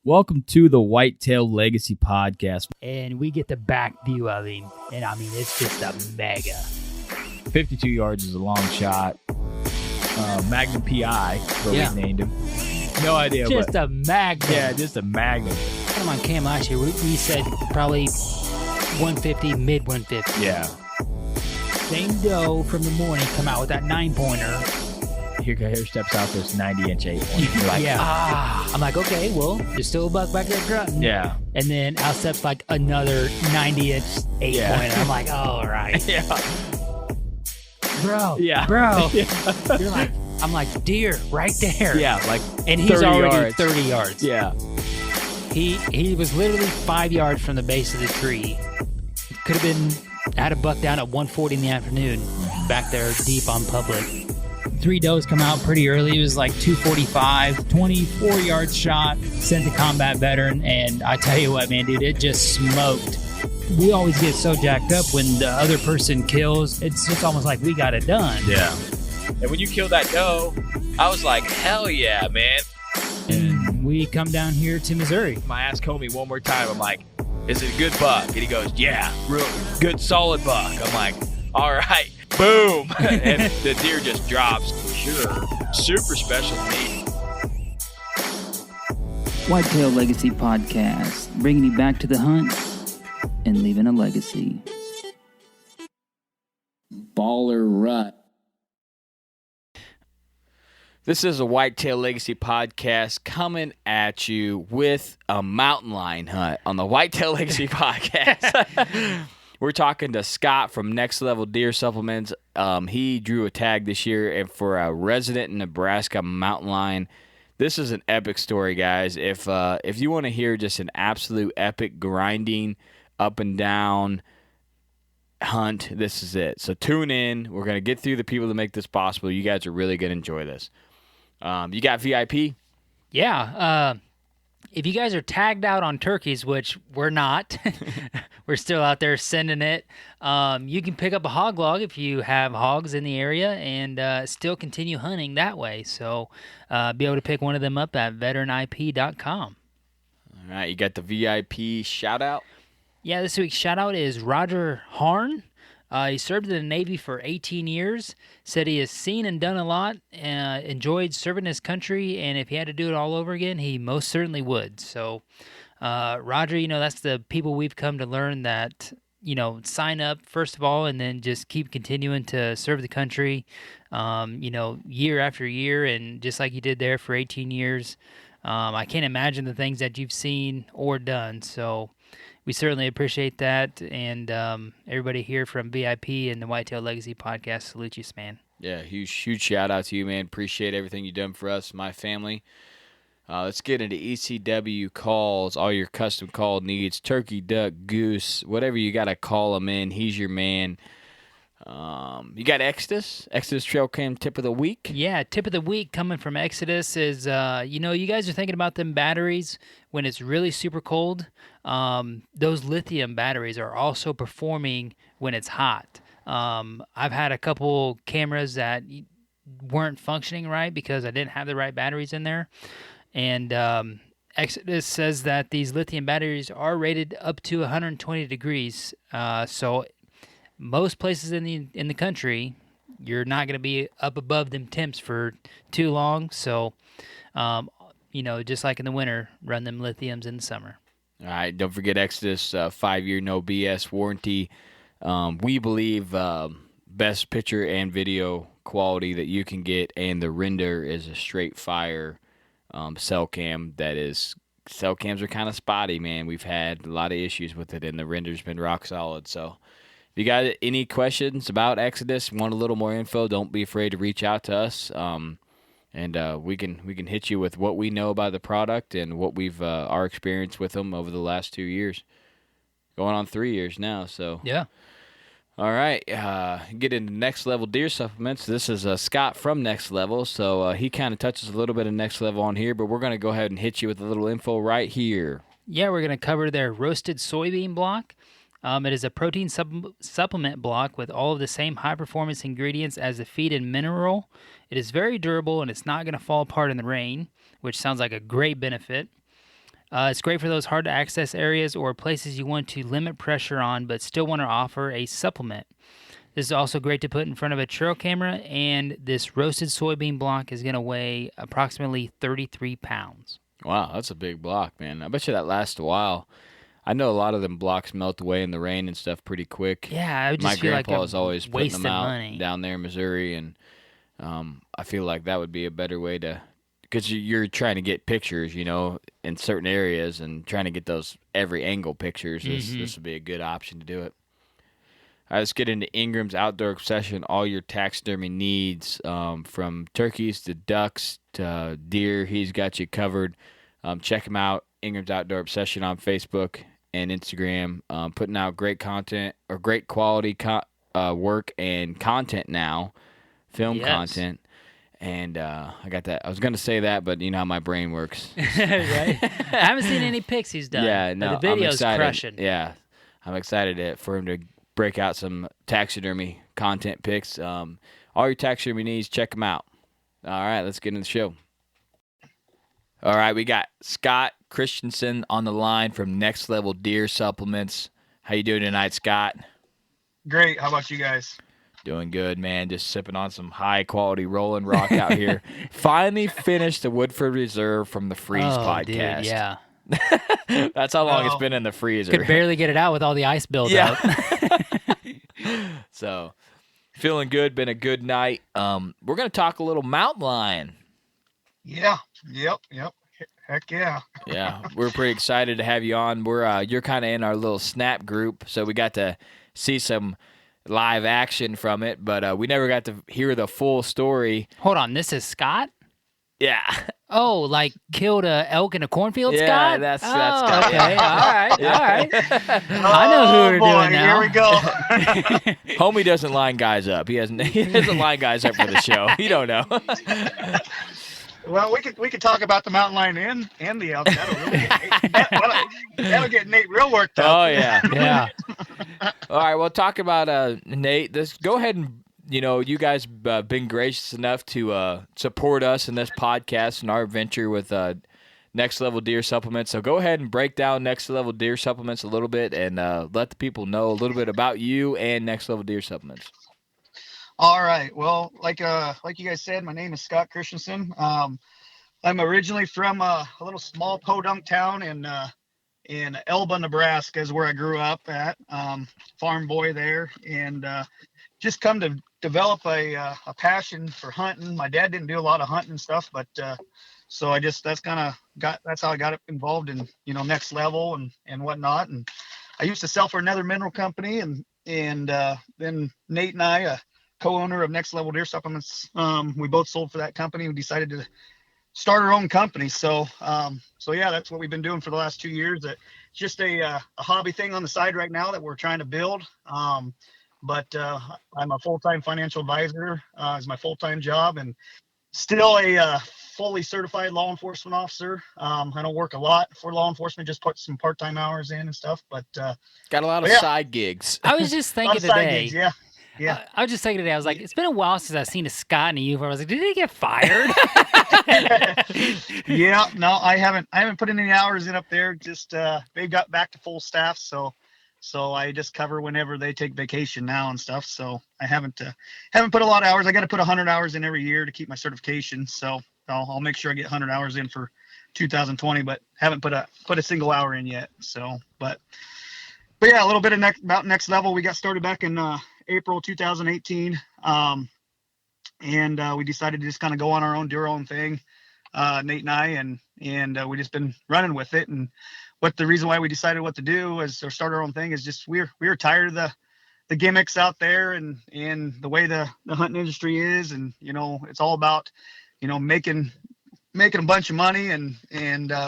Welcome to the Whitetail Legacy Podcast. And we get the back view of him. And I mean, it's just a mega. 52 yards is a long shot. Magnum PI, what we named him. No idea. Just a magnum. Yeah, just a magnum. Come on cam last year, we said probably 150, mid 150. Yeah. Same doe from the morning come out with that 9-pointer. Here steps out this 90-inch 8-pointer. You're like, I'm like, okay, well, there's still a buck back there grunting. Yeah. And then out steps like another 90-inch 8-pointer. I'm like, all right. Yeah. Bro. Yeah. Bro. Yeah. You're like, I'm like, deer right there. Yeah, like and he's already yards. 30 yards. Yeah. He was literally 5 yards from the base of the tree. Could have been, had a buck down at 1:40 in the afternoon, back there deep on public. 3 does come out pretty early. It was like 245, 24-yard shot, sent the combat veteran, and I tell you what, man, dude, it just smoked. We always get so jacked up when the other person kills. It's just almost like we got it done. Yeah. And when you killed that doe, I was like, hell yeah, man. And we come down here to Missouri. I asked Comey one more time. I'm like, is it a good buck? And he goes, yeah, real good, solid buck. I'm like, all right, boom. And the deer just drops. Sure. Super special to me. Whitetail Legacy Podcast, bringing you back to the hunt and leaving a legacy. Baller Rut. This is a Whitetail Legacy Podcast coming at you with a mountain lion hunt on the Whitetail Legacy Podcast. We're talking to Scott from Next Level Deer Supplements. He drew a tag this year and for a resident in Nebraska mountain lion. This is an epic story, guys. If you want to hear just an absolute epic grinding up and down hunt, this is it. So tune in. We're going to get through the people that make this possible. You guys are really going to enjoy this. You got VIP? Yeah. If you guys are tagged out on turkeys, which we're not, we're still out there sending it, you can pick up a hog log if you have hogs in the area and still continue hunting that way. So be able to pick one of them up at veteranip.com. All right, you got the VIP shout-out? Yeah, this week's shout-out is Roger Horne. He served in the Navy for 18 years, said he has seen and done a lot, enjoyed serving his country, and if he had to do it all over again, he most certainly would. So, Roger, that's the people we've come to learn that, sign up, first of all, and then just keep continuing to serve the country, year after year, and just like you did there for 18 years. I can't imagine the things that you've seen or done, so we certainly appreciate that, and everybody here from VIP and the Whitetail Legacy Podcast salute you, man. Yeah, huge shout out to you, man. Appreciate everything you've done for us, my family. Let's get into ECW calls, all your custom call needs, turkey, duck, goose, whatever you got to call them in. He's your man. You got Exodus Trail Cam tip of the week? Yeah, tip of the week coming from Exodus is, you guys are thinking about them batteries when it's really super cold. Those lithium batteries are also performing when it's hot. I've had a couple cameras that weren't functioning right because I didn't have the right batteries in there. And Exodus says that these lithium batteries are rated up to 120 degrees. So most places in the country, you're not going to be up above them temps for too long. So, just like in the winter, run them lithiums in the summer. All right, don't forget Exodus 5-year no BS warranty. We believe best picture and video quality that you can get, and the render is a straight fire cell cam. Cell cams are kind of spotty, man. We've had a lot of issues with it, and the render's been rock solid. So if you got any questions about Exodus, want a little more info, don't be afraid to reach out to us. And we can hit you with what we know about the product and what we've our experience with them over the last 2 years, going on 3 years now. So yeah. All right, get into Next Level Deer Supplements. This is Scott from Next Level, so he kind of touches a little bit of Next Level on here, but we're going to go ahead and hit you with a little info right here. Yeah, we're going to cover their roasted soybean block. It is a protein supplement block with all of the same high-performance ingredients as the feed and mineral. It is very durable, and it's not going to fall apart in the rain, which sounds like a great benefit. It's great for those hard to access areas or places you want to limit pressure on but still want to offer a supplement. This is also great to put in front of a trail camera, and this roasted soybean block is going to weigh approximately 33 pounds. Wow, that's a big block, man. I bet you that lasts a while. I know a lot of them blocks melt away in the rain and stuff pretty quick. Yeah, I would My just feel like grandpa I'm is always putting wasting them out money. down there in Missouri, and I feel like that would be a better way to, because you're trying to get pictures, in certain areas, and trying to get those every angle pictures. This would be a good option to do it. All right, let's get into Ingram's Outdoor Obsession. All your taxidermy needs, from turkeys to ducks to deer, he's got you covered. Check him out, Ingram's Outdoor Obsession on Facebook and Instagram. Putting out great content, or great quality work and content now, film content. And I got that. I was going to say that, but you know how my brain works. Right? I haven't seen any pics he's done. Yeah, no, but the video's I'm excited. crushing. Yeah, I'm excited for him to break out some taxidermy content pics. All your taxidermy needs, check them out. All right, let's get into the show. All right, we got Scott Christensen on the line from Next Level Deer Supplements. How you doing tonight, Scott? Great. How about you guys? Doing good, man. Just sipping on some high-quality Rolling Rock out here. Finally finished the Woodford Reserve from the Freeze podcast. Dude, yeah. That's how long it's been in the freezer. Could barely get it out with all the ice buildup. So, feeling good. Been a good night. We're going to talk a little mountain lion. Yeah. Yep. Heck yeah. Yeah, we're pretty excited to have you on. You're kind of in our little Snap group, so we got to see some live action from it, but we never got to hear the full story. Hold on, this is Scott? Yeah. Oh, like killed a elk in a cornfield, Yeah, Scott? that's Scott. Okay, Yeah. all right. I know who we're doing now. Here we go. Homie doesn't line guys up. He doesn't line guys up for the show. You don't know. Well, we could talk about the mountain lion and the elk. That'll get Nate real worked up. Oh yeah. Yeah. All right. Well, talk about Nate. Go ahead and you guys been gracious enough to support us in this podcast and our venture with Next Level Deer Supplements. So go ahead and break down Next Level Deer Supplements a little bit and let the people know a little bit about you and Next Level Deer Supplements. All right. Well, like you guys said, my name is Scott Christensen. I'm originally from a little small podunk town in Elba, Nebraska, is where I grew up at. Farm boy there, and just come to develop a passion for hunting. My dad didn't do a lot of hunting and stuff, but so that's how I got involved in Next Level and whatnot. And I used to sell for another mineral company, and then Nate and I, co-owner of Next Level Deer Supplements, we both sold for that company. We decided to start our own company. So yeah, that's what we've been doing for the last 2 years. It's just a hobby thing on the side right now that we're trying to build. But I'm a full-time financial advisor is my full-time job, and still a fully certified law enforcement officer. I don't work a lot for law enforcement, just put some part-time hours in and stuff. But got a lot of side gigs. I was just thinking today. Gigs, yeah. Yeah. I was just thinking today, I was like, it's been a while since I've seen a Scott in a uniform. I was like, did he get fired? Yeah, no, I haven't put in any hours in up there. Just they've got back to full staff, so I just cover whenever they take vacation now and stuff. So I haven't put a lot of hours. I got to put 100 hours in every year to keep my certification. So I'll make sure I get 100 hours in for 2020, but haven't put a single hour in yet. So, but yeah, a little bit about Next Level. We got started back in April 2018, and we decided to just kind of go on our own, do our own thing, Nate and I, and we just been running with it. And the reason why we decided what to do or start our own thing is just we were tired of the gimmicks out there and the way the hunting industry is, and it's all about making a bunch of money, and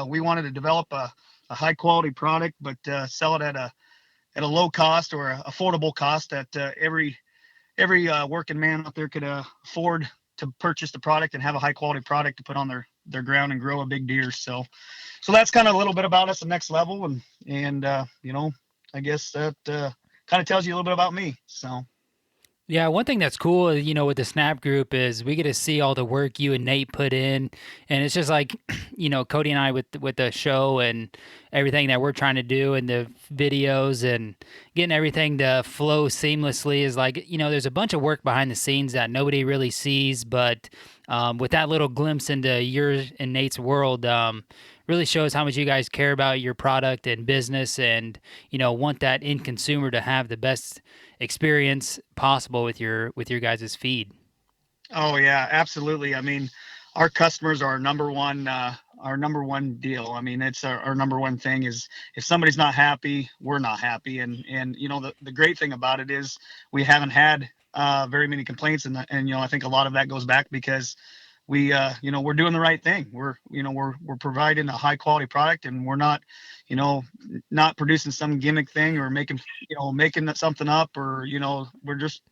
we wanted to develop a high quality product, but sell it at a low cost or affordable cost that every working man out there could afford to purchase the product and have a high quality product to put on their ground and grow a big deer. So that's kind of a little bit about us at Next Level, and I guess that kind of tells you a little bit about me. So Yeah, one thing that's cool, with the Snap group is we get to see all the work you and Nate put in, and it's just like, Cody and I with the show and everything that we're trying to do and the videos and getting everything to flow seamlessly is like, there's a bunch of work behind the scenes that nobody really sees, but with that little glimpse into yours and Nate's world, really shows how much you guys care about your product and business and, want that end consumer to have the best experience possible with your guys' feed. Oh yeah, absolutely. I mean, our customers are our number one deal. I mean, it's our number one thing is if somebody's not happy, we're not happy. And the great thing about it is we haven't had very many complaints, and I think a lot of that goes back because we're doing the right thing. We're providing a high quality product, and we're not not producing some gimmick thing or making something up, or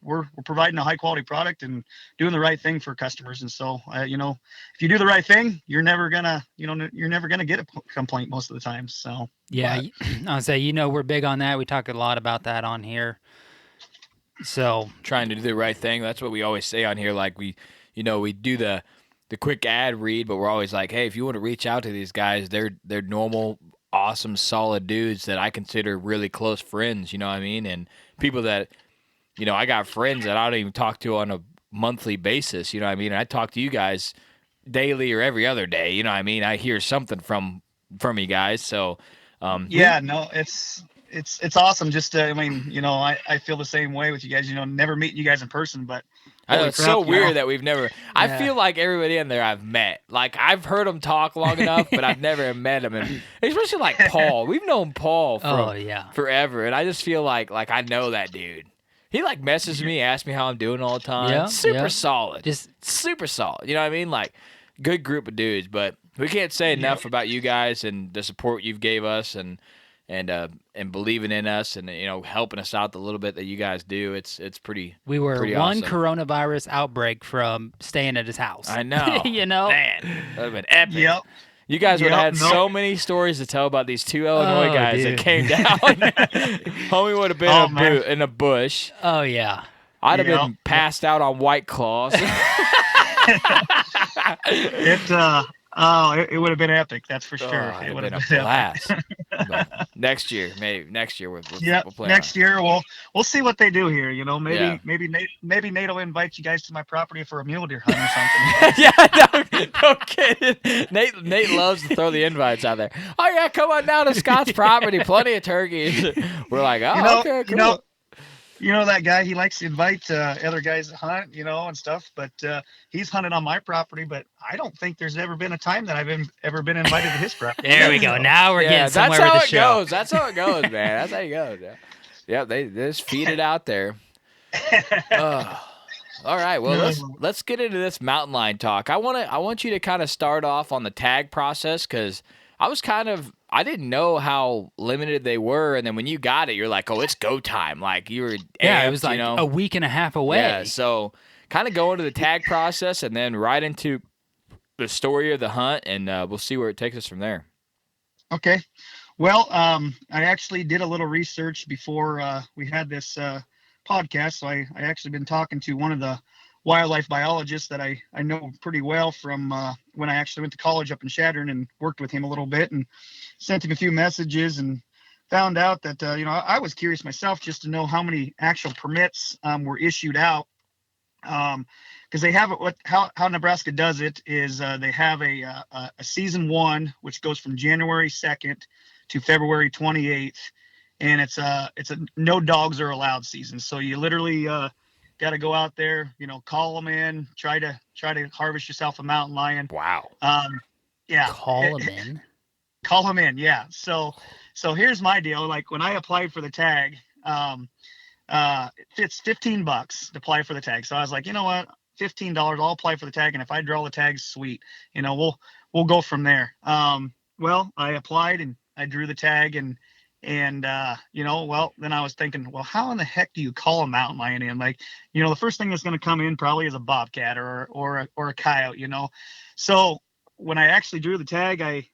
we're providing a high quality product and doing the right thing for customers. And so if you do the right thing, you're never gonna get a complaint most of the time. So yeah, I'll say we're big on that. We talk a lot about that on here. So trying to do the right thing. That's what we always say on here. Like we do the quick ad read, but we're always like, hey, if you want to reach out to these guys, they're normal, awesome, solid dudes that I consider really close friends. You know what I mean? And people that, I got friends that I don't even talk to on a monthly basis. You know what I mean? And I talk to you guys daily or every other day. You know what I mean? I hear something from you guys. So, it's awesome. Just I feel the same way with you guys. Never meeting you guys in person, but I know, it's so weird that we've never. I feel like everybody in there I've met. Like I've heard them talk long enough, but I've never met them. And especially like Paul. We've known Paul for forever, and I just feel like I know that dude. He like messages me, asks me how I'm doing all the time. Yeah, super solid, just super solid. You know what I mean? Like good group of dudes. But we can't say enough about you guys and the support you've gave us and believing in us and helping us out the little bit that you guys do. It's pretty. We were pretty one awesome. Coronavirus outbreak from staying at his house. I know. Man, that would have been epic. Yep. You guys would have had so many stories to tell about these two Illinois guys that came down. Homie would have been in a bush. Oh yeah. I'd have been passed out on White Claws. It would have been epic. That's for sure. It would have been a blast. Next year, maybe next year we'll play. Next year we'll see what they do here. Maybe Nate will invite you guys to my property for a mule deer hunt or yeah, something. no kidding. Nate loves to throw the invites out there. Oh yeah, come on down to Scott's property. Plenty of turkeys. We're like, okay, cool. That guy, he likes to invite other guys to hunt, and stuff, but he's hunted on my property, but I don't think there's ever been a time that I've ever been invited to his property. There we go. Now we're getting somewhere with the show. Goes. That's how it goes, man. That's how it goes. Yeah, they just feed it out there. All right, well, let's get into this mountain lion talk. I want you to kind of start off on the tag process because I didn't know how limited they were, and then when you got it, you're like, oh, it's go time. Like you were amped, it was like a week and a half away. Yeah, so kind of go into the tag process and then right into the story of the hunt, and we'll see where it takes us from there. Okay. Well, I actually did a little research before we had this podcast, so I actually been talking to one of the wildlife biologists that I know pretty well from when I actually went to college up in Chadron and worked with him a little bit and sent him a few messages and found out that, I was curious myself just to know how many actual permits were issued out. Because they have how Nebraska does it is they have a season one, which goes from January 2nd to February 28th. And it's a no dogs are allowed season. So you literally got to go out there, call them in, try to harvest yourself a mountain lion. Wow. Yeah. Call them in. Call them in. Yeah. So here's my deal. Like when I applied for the tag, it's $15 to apply for the tag. So I was like, you know what, $15, I'll apply for the tag. And if I draw the tag, sweet, we'll go from there. Well, I applied and I drew the tag and then I was thinking, well, how in the heck do you call a mountain lion in? Like, the first thing that's going to come in probably is a bobcat or a coyote, So when I actually drew the tag, I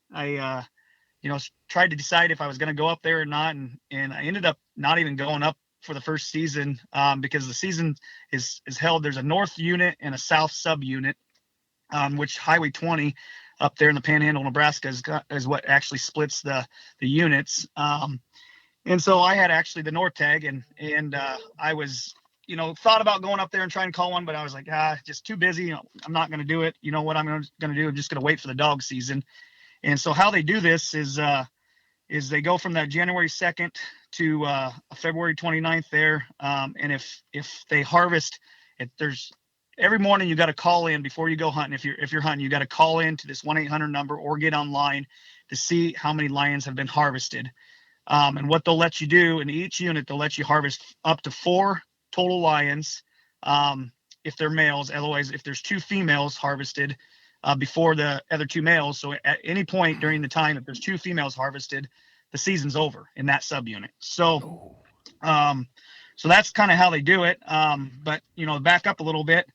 tried to decide if I was going to go up there or not. And I ended up not even going up for the first season, because the season is held. There's a north unit and a south sub unit, which Highway 20 up there in the Panhandle, Nebraska is what actually splits the units. And so I had actually the north tag, and I was, thought about going up there and trying to call one, but I was like, just too busy. I'm not going to do it. You know what I'm going to do? I'm just going to wait for the dog season. And so how they do this is they go from that January 2nd to February 29th there. And if they harvest, there's every morning you got to call in before you go hunting. If you're hunting, you got to call in to this 1-800 number or get online to see how many lions have been harvested. And what they'll let you do in each unit, they'll let you harvest up to 4 total lions if they're males. Otherwise, if there's 2 females harvested before the other 2 males, so at any point during the time, if there's 2 females harvested, the season's over in that subunit. So, so that's kind of how they do it. But back up a little bit,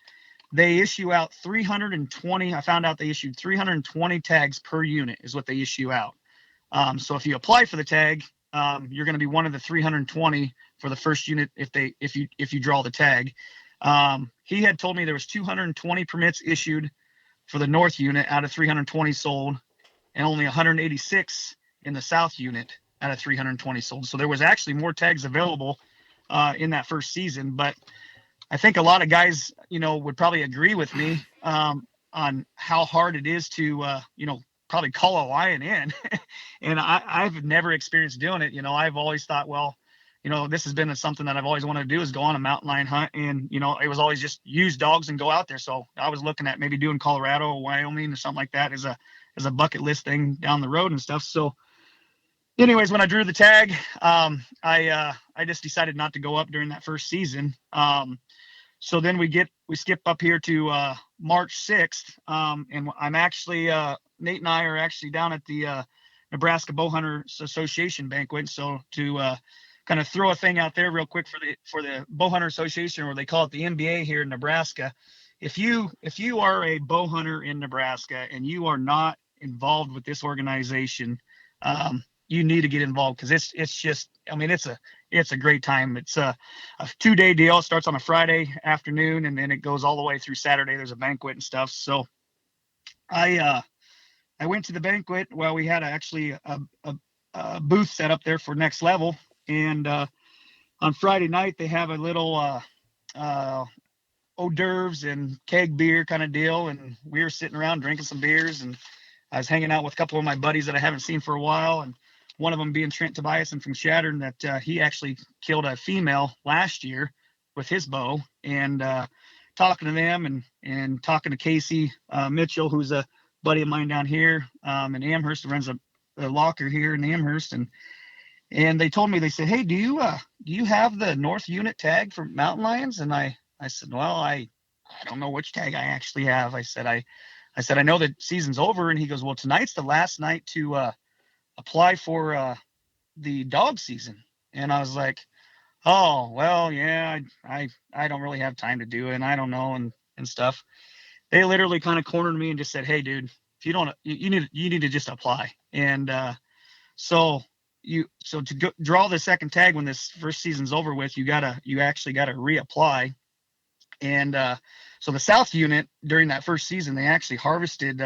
they issue out 320. I found out they issued 320 tags per unit is what they issue out. So if you apply for the tag, you're going to be one of the 320 for the first unit if you draw the tag. He had told me there was 220 permits issued for the north unit out of 320 sold, and only 186 in the south unit out of 320 sold. So there was actually more tags available in that first season. But I think a lot of guys, would probably agree with me on how hard it is to, probably call a lion in. And I've never experienced doing it. I've always thought, well, this has been something that I've always wanted to do, is go on a mountain lion hunt. And, it was always just use dogs and go out there. So I was looking at maybe doing Colorado or Wyoming or something like that as a bucket list thing down the road and stuff. So anyways, when I drew the tag, I just decided not to go up during that first season. So then we skip up here to March 6th. And I'm actually, Nate and I are actually down at the Nebraska Bowhunters Association banquet. So to kind of throw a thing out there real quick for the Bowhunter Association, or they call it the NBA here in Nebraska. If you are a bow hunter in Nebraska and you are not involved with this organization, you need to get involved, because it's just, it's a great time. It's a 2-day deal. It starts on a Friday afternoon, and then it goes all the way through Saturday. There's a banquet and stuff. So I went to the banquet. Well, we had actually a booth set up there for Next Level. And on Friday night, they have a little hors d'oeuvres and keg beer kind of deal. And we were sitting around drinking some beers, and I was hanging out with a couple of my buddies that I haven't seen for a while. And one of them being Trent Tobiasen from Shattern, that he actually killed a female last year with his bow. And talking to them and talking to Casey Mitchell, who's a buddy of mine down here in Amherst, who runs a locker here in Amherst. And they told me, they said, hey, do you have the north unit tag for mountain lions? And I said, well, I don't know which tag I actually have. I said, I know that season's over. And he goes, well, tonight's the last night to apply for the dog season. And I was like, oh, well, yeah, I don't really have time to do it, and I don't know, and stuff. They literally kind of cornered me and just said, hey, dude, if you don't, you need to just apply. And so to draw the second tag when this first season's over with, you actually gotta reapply. And so the south unit during that first season, they actually harvested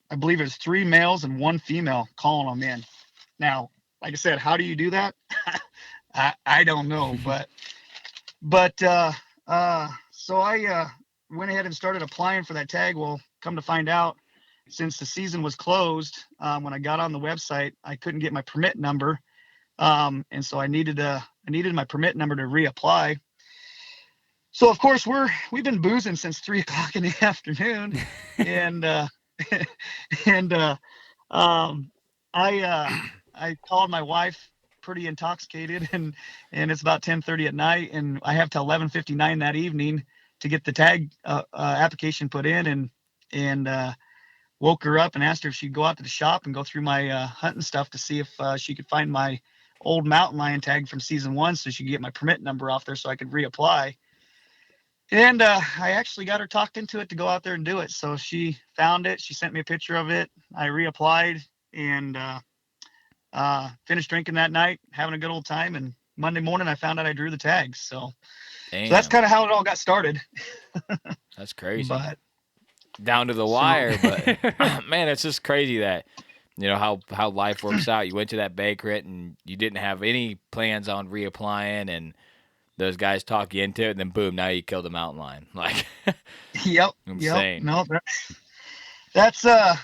I believe it was 3 males and 1 female, calling them in. Now, like I said, how do you do that? I don't know, but so I went ahead and started applying for that tag. Well, come to find out, since the season was closed, when I got on the website, I couldn't get my permit number, and so I needed my permit number to reapply. So of course we've been boozing since 3:00 in the afternoon, and I called my wife pretty intoxicated, and it's about 10:30 at night, and I have till 11:59 that evening to get the tag application put in, and woke her up and asked her if she'd go out to the shop and go through my hunting stuff to see if she could find my old mountain lion tag from season 1, so she could get my permit number off there so I could reapply. And I actually got her talked into it to go out there and do it. So she found it. She sent me a picture of it. I reapplied and finished drinking that night, having a good old time. Monday morning, I found out I drew the tag. So Damn. that's kind of how it all got started. That's crazy. But down to the wire, but man, it's just crazy that how life works out. You went to that banquet and you didn't have any plans on reapplying, and those guys talk you into it, and then boom, now you killed a mountain lion. Like, yep, insane. No, that's I've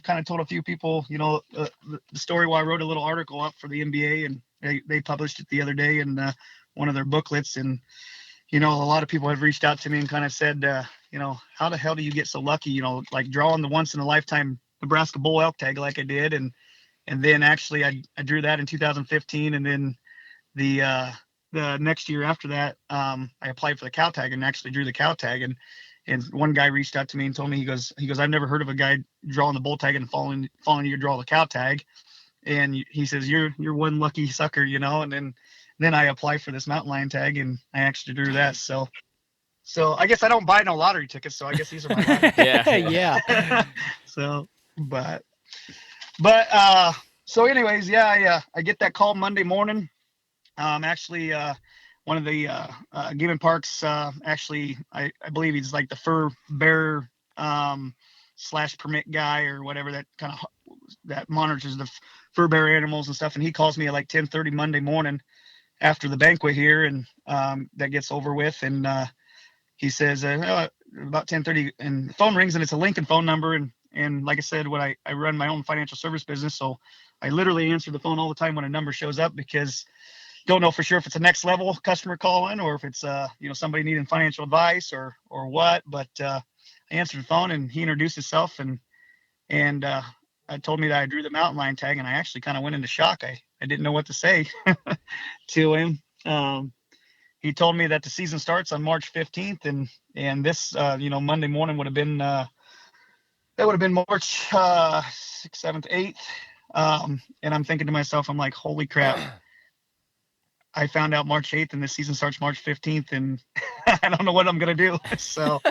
kind of told a few people, the story why I wrote a little article up for the NBA, and they published it the other day in one of their booklets, and a lot of people have reached out to me and kind of said, how the hell do you get so lucky, like drawing the once in a lifetime Nebraska bull elk tag like I did, and then actually I drew that in 2015, and then the next year after that, I applied for the cow tag and actually drew the cow tag, and one guy reached out to me and told me, he goes, I've never heard of a guy drawing the bull tag and following you to draw the cow tag, and he says you're one lucky sucker, and then I applied for this mountain lion tag and I actually drew that. So I guess I don't buy no lottery tickets, so I guess these are my lottery Yeah. So, so anyways, I get that call Monday morning. Actually, one of the game and parks, actually, I believe he's like the fur bearer / permit guy or whatever, that kind of that monitors the fur bearer animals and stuff. And he calls me at like 10:30 Monday morning after the banquet here, and that gets over with. And he says about 10:30, and the phone rings, and it's a Lincoln phone number. And like I said, when I run my own financial service business, so I literally answer the phone all the time when a number shows up, because don't know for sure if it's a next level customer calling or if it's somebody needing financial advice or what. But I answered the phone, and he introduced himself, and I told me that I drew the mountain lion tag, and I actually kind of went into shock. I didn't know what to say to him. He told me that the season starts on March 15th, and this Monday morning would have been March 6th, 7th, 8th. And I'm thinking to myself, I'm like, holy crap. I found out March 8th, and the season starts March 15th, and I don't know what I'm going to do. So,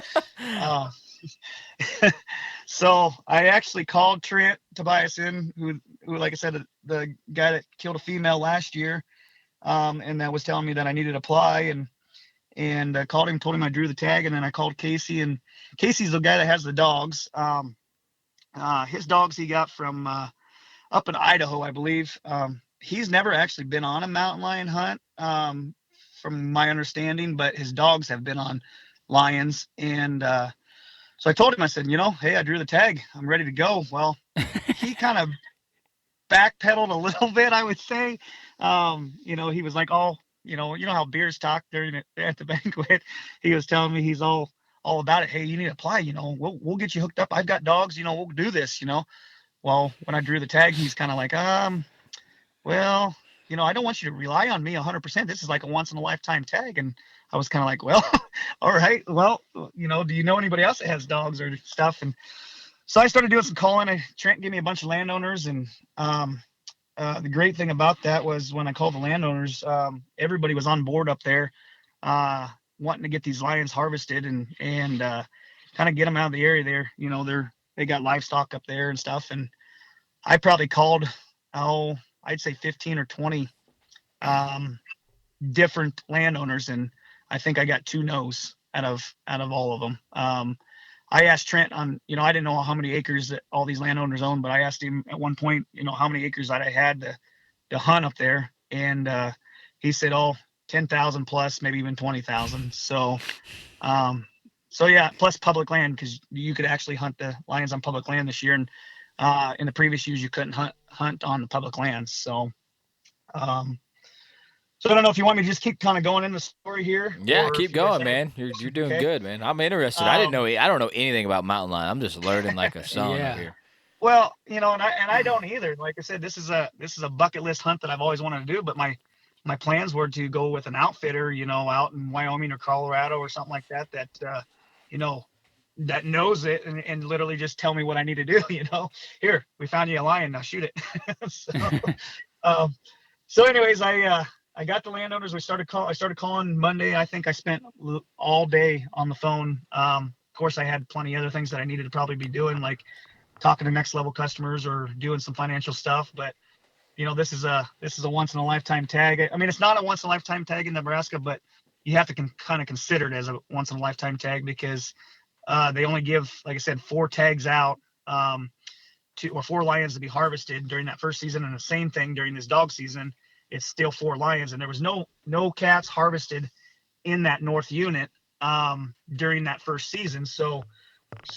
so I actually called Trent Tobiasen, who, like I said, the guy that killed a female last year, and that was telling me that I needed to apply, and called him, told him I drew the tag, and then I called Casey, and Casey's the guy that has the dogs. His dogs he got from up in Idaho, I believe. He's never actually been on a mountain lion hunt, from my understanding, but his dogs have been on lions. And so I told him, I said, hey, I drew the tag. I'm ready to go. Well, he kind of backpedaled a little bit, I would say. He was like, oh, how beers talk during at the banquet. He was telling me he's all about it. Hey, you need to apply. We'll get you hooked up. I've got dogs. We'll do this. Well, when I drew the tag, he's kind of like, well, I don't want you to rely on me 100%. This is like a once in a lifetime tag. And I was kind of like, well, all right. Well, do you know anybody else that has dogs or stuff? And so I started doing some calling. Trent gave me a bunch of landowners. And the great thing about that was when I called the landowners, everybody was on board up there, wanting to get these lions harvested and kind of get them out of the area there. They got livestock up there and stuff. And I probably called, I'd say 15 or 20 different landowners, and I think I got 2 no's out of all of them. I asked Trent on, I didn't know how many acres that all these landowners own, but I asked him at one point, how many acres that I had to hunt up there, and he said, 10,000 plus, maybe even 20,000. So yeah, plus public land, because you could actually hunt the lions on public land this year, and in the previous years you couldn't hunt on the public lands. So so I don't know if you want me to just keep kind of going in the story here. Yeah, keep going, man. You're doing good, man. I'm interested. I don't know anything about mountain lion. I'm just learning like a son over here. Well, and I don't either. Like I said, this is a bucket list hunt that I've always wanted to do, but my plans were to go with an outfitter, out in Wyoming or Colorado or something like that, that knows it and literally just tell me what I need to do. Here, we found you a lion, now shoot it. So anyways, I got the landowners. I started calling Monday. I think I spent all day on the phone. Of course, I had plenty of other things that I needed to probably be doing, like talking to next level customers or doing some financial stuff. But this is a once in a lifetime tag. I mean, it's not a once in a lifetime tag in Nebraska, but you have to kind of consider it as a once in a lifetime tag because they only give, like I said, 4 tags out, or 4 lions to be harvested during that first season, and the same thing during this dog season. It's still 4 lions, and there was no cats harvested in that north unit during that first season. So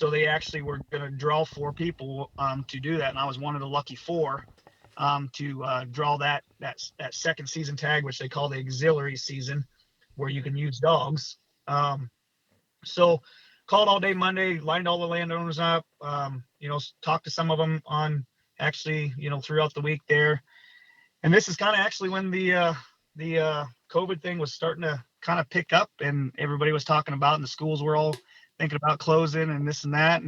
they actually were going to draw 4 people to do that, and I was one of the lucky 4 to draw that second season tag, which they call the auxiliary season, where you can use dogs. So called all day Monday, lined all the landowners up, talked to some of them on actually, throughout the week there. And this is kind of actually when the COVID thing was starting to kind of pick up, and everybody was talking about, and the schools were all thinking about closing and this and that.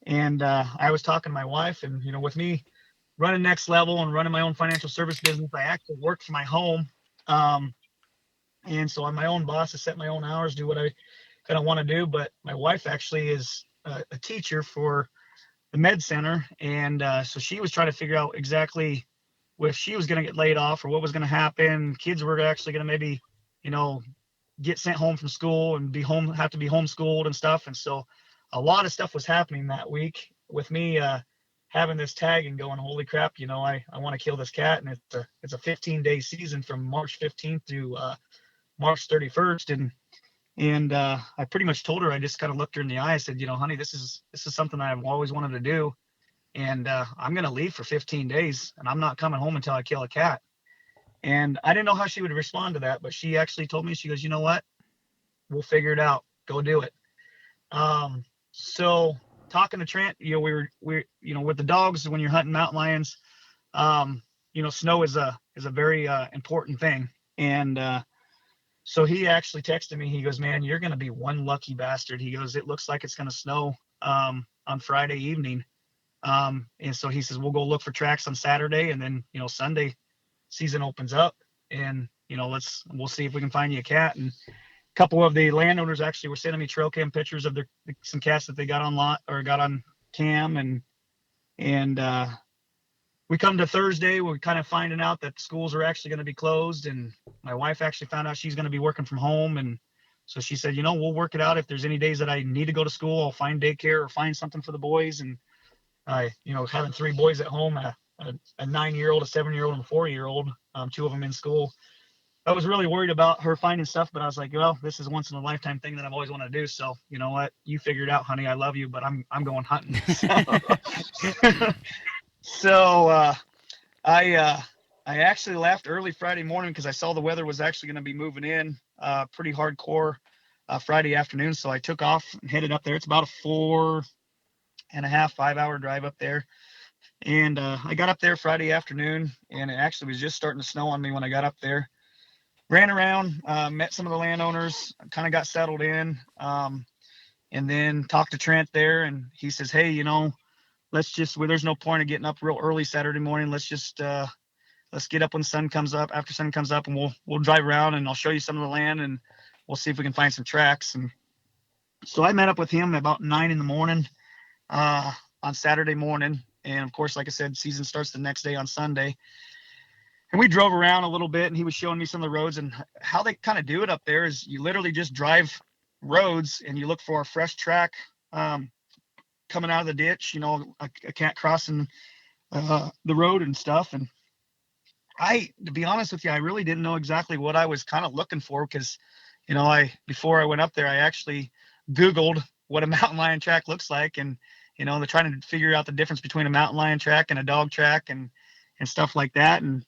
And I was talking to my wife, and, with me running Next Level and running my own financial service business, I actually work from my home. And so I'm my own boss. I set my own hours, do what I kind of want to do. But my wife actually is a teacher for the med center. And so she was trying to figure out exactly if she was going to get laid off or what was going to happen. Kids were actually going to maybe, get sent home from school and have to be homeschooled and stuff. And so a lot of stuff was happening that week with me having this tag and going, holy crap, I want to kill this cat. And it's a 15-day season from March 15th to March 31st. And I pretty much told her, I just kind of looked her in the eye. I said, honey, this is something I've always wanted to do. And I'm going to leave for 15 days and I'm not coming home until I kill a cat. And I didn't know how she would respond to that, but she actually told me, she goes, you know what, we'll figure it out. Go do it. So talking to Trent, we were with the dogs, when you're hunting mountain lions, snow is a very important thing. And so he actually texted me. He goes, man, you're going to be one lucky bastard. He goes, it looks like it's going to snow on Friday evening. And so he says, we'll go look for tracks on Saturday. And then, Sunday season opens up and, we'll see if we can find you a cat. And a couple of the landowners actually were sending me trail cam pictures of some cats that they got on cam. And we come to Thursday, we're kind of finding out that the schools are actually going to be closed. And my wife actually found out she's going to be working from home. And so she said, we'll work it out. If there's any days that I need to go to school, I'll find daycare or find something for the boys. And having 3 boys at home, a 9-year-old, a 7-year-old, and a 4-year-old, 2 of them in school. I was really worried about her finding stuff, but I was like, well, this is a once in a lifetime thing that I've always wanted to do. So you know what? You figure it out, honey. I love you, but I'm going hunting. So I actually left early Friday morning because I saw the weather was actually going to be moving in pretty hardcore Friday afternoon. So I took off and headed up there. It's about a 4.5-5 hour drive up there. And I got up there Friday afternoon, and it actually was just starting to snow on me when I got up there. Ran around, met some of the landowners, kind of got settled in, and then talked to Trent there. And he says, hey, there's no point of getting up real early Saturday morning. Let's get up when the sun comes up, after sun comes up, and we'll drive around and I'll show you some of the land and we'll see if we can find some tracks. And so I met up with him about 9 a.m. On Saturday morning. And of course, like I said, season starts the next day on Sunday. And we drove around a little bit and he was showing me some of the roads, and how they kind of do it up there is you literally just drive roads and you look for a fresh track coming out of the ditch, a cat crossing the road and stuff. And to be honest with you, I really didn't know exactly what I was kind of looking for because, before I went up there, I actually Googled what a mountain lion track looks like. And, they're trying to figure out the difference between a mountain lion track and a dog track and stuff like that. And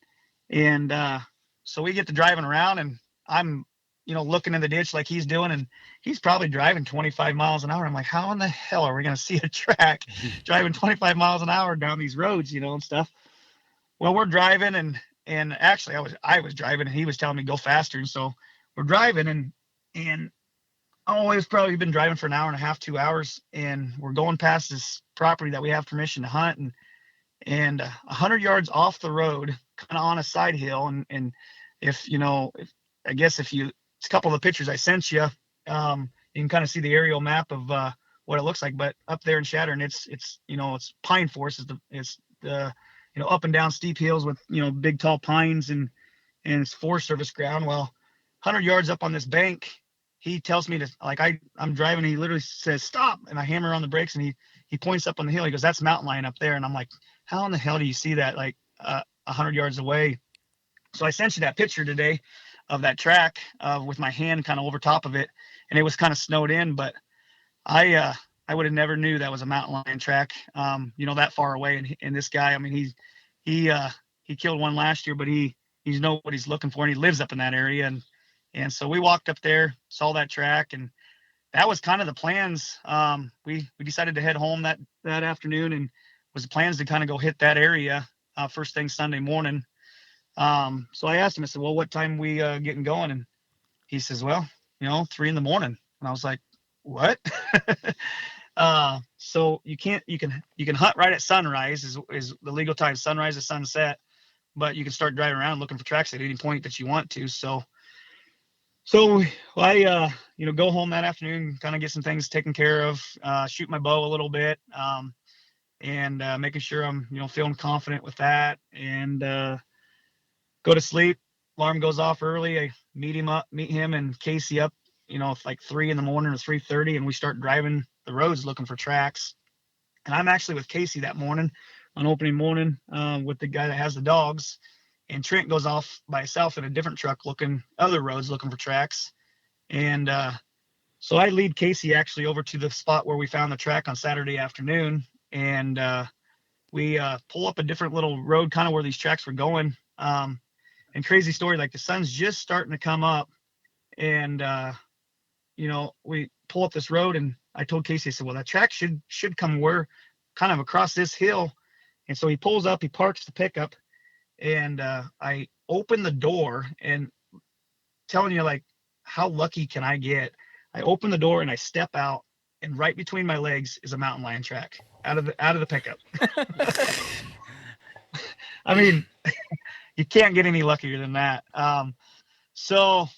so we get to driving around, and I'm, looking in the ditch like he's doing, and he's probably driving 25 miles an hour. I'm like, how in the hell are we going to see a track driving 25 miles an hour down these roads, and stuff. Well, we're driving and actually I was driving and he was telling me go faster. And so we're driving and it's probably been driving for an hour and a half, 2 hours. And we're going past this property that we have permission to hunt, and 100 yards off the road, kind of on a side hill. And it's a couple of the pictures I sent you, you can kind of see the aerial map of what it looks like. But up there in Shattern, it's pine forest is the up and down steep hills with, big tall pines, and it's Forest Service ground. Well, 100 yards up on this bank, he tells me to, like, I'm driving, and he literally says, stop. And I hammer on the brakes, and he points up on the hill. He goes, that's mountain lion up there. And I'm like, how in the hell do you see that, like, 100 yards away? So I sent you that picture today of that track with my hand kind of over top of it, and it was kind of snowed in, but I would have never knew that was a mountain lion track, that far away. And this guy, I mean, he killed one last year, but he knows what he's looking for, and he lives up in that area. And so we walked up there, saw that track, and that was kind of the plans. We decided to head home that afternoon, and was the plans to kind of go hit that area first thing Sunday morning. So I asked him, I said, well, what time we getting going? And he says, well, 3 a.m. And I was like, what? So you can hunt right at sunrise is the legal time, sunrise to sunset, but you can start driving around looking for tracks at any point that you want to. So I, go home that afternoon, kind of get some things taken care of, shoot my bow a little bit, and making sure I'm, feeling confident with that, and go to sleep. Alarm goes off early. I meet him and Casey up, like 3 a.m. or 3:30, and we start driving the roads looking for tracks. And I'm actually with Casey that morning on opening morning with the guy that has the dogs. And Trent goes off by himself in a different truck looking other roads looking for tracks. And so I lead Casey actually over to the spot where we found the track on Saturday afternoon. And we pull up a different little road kind of where these tracks were going. And crazy story, like the sun's just starting to come up, and we pull up this road, and I told Casey, I said, well, that track should come where kind of across this hill. And so he pulls up, he parks the pickup, and I open the door, and telling you, like, how lucky can I get? I open the door and I step out, and right between my legs is a mountain lion track out of the pickup. I mean, you can't get any luckier than that. So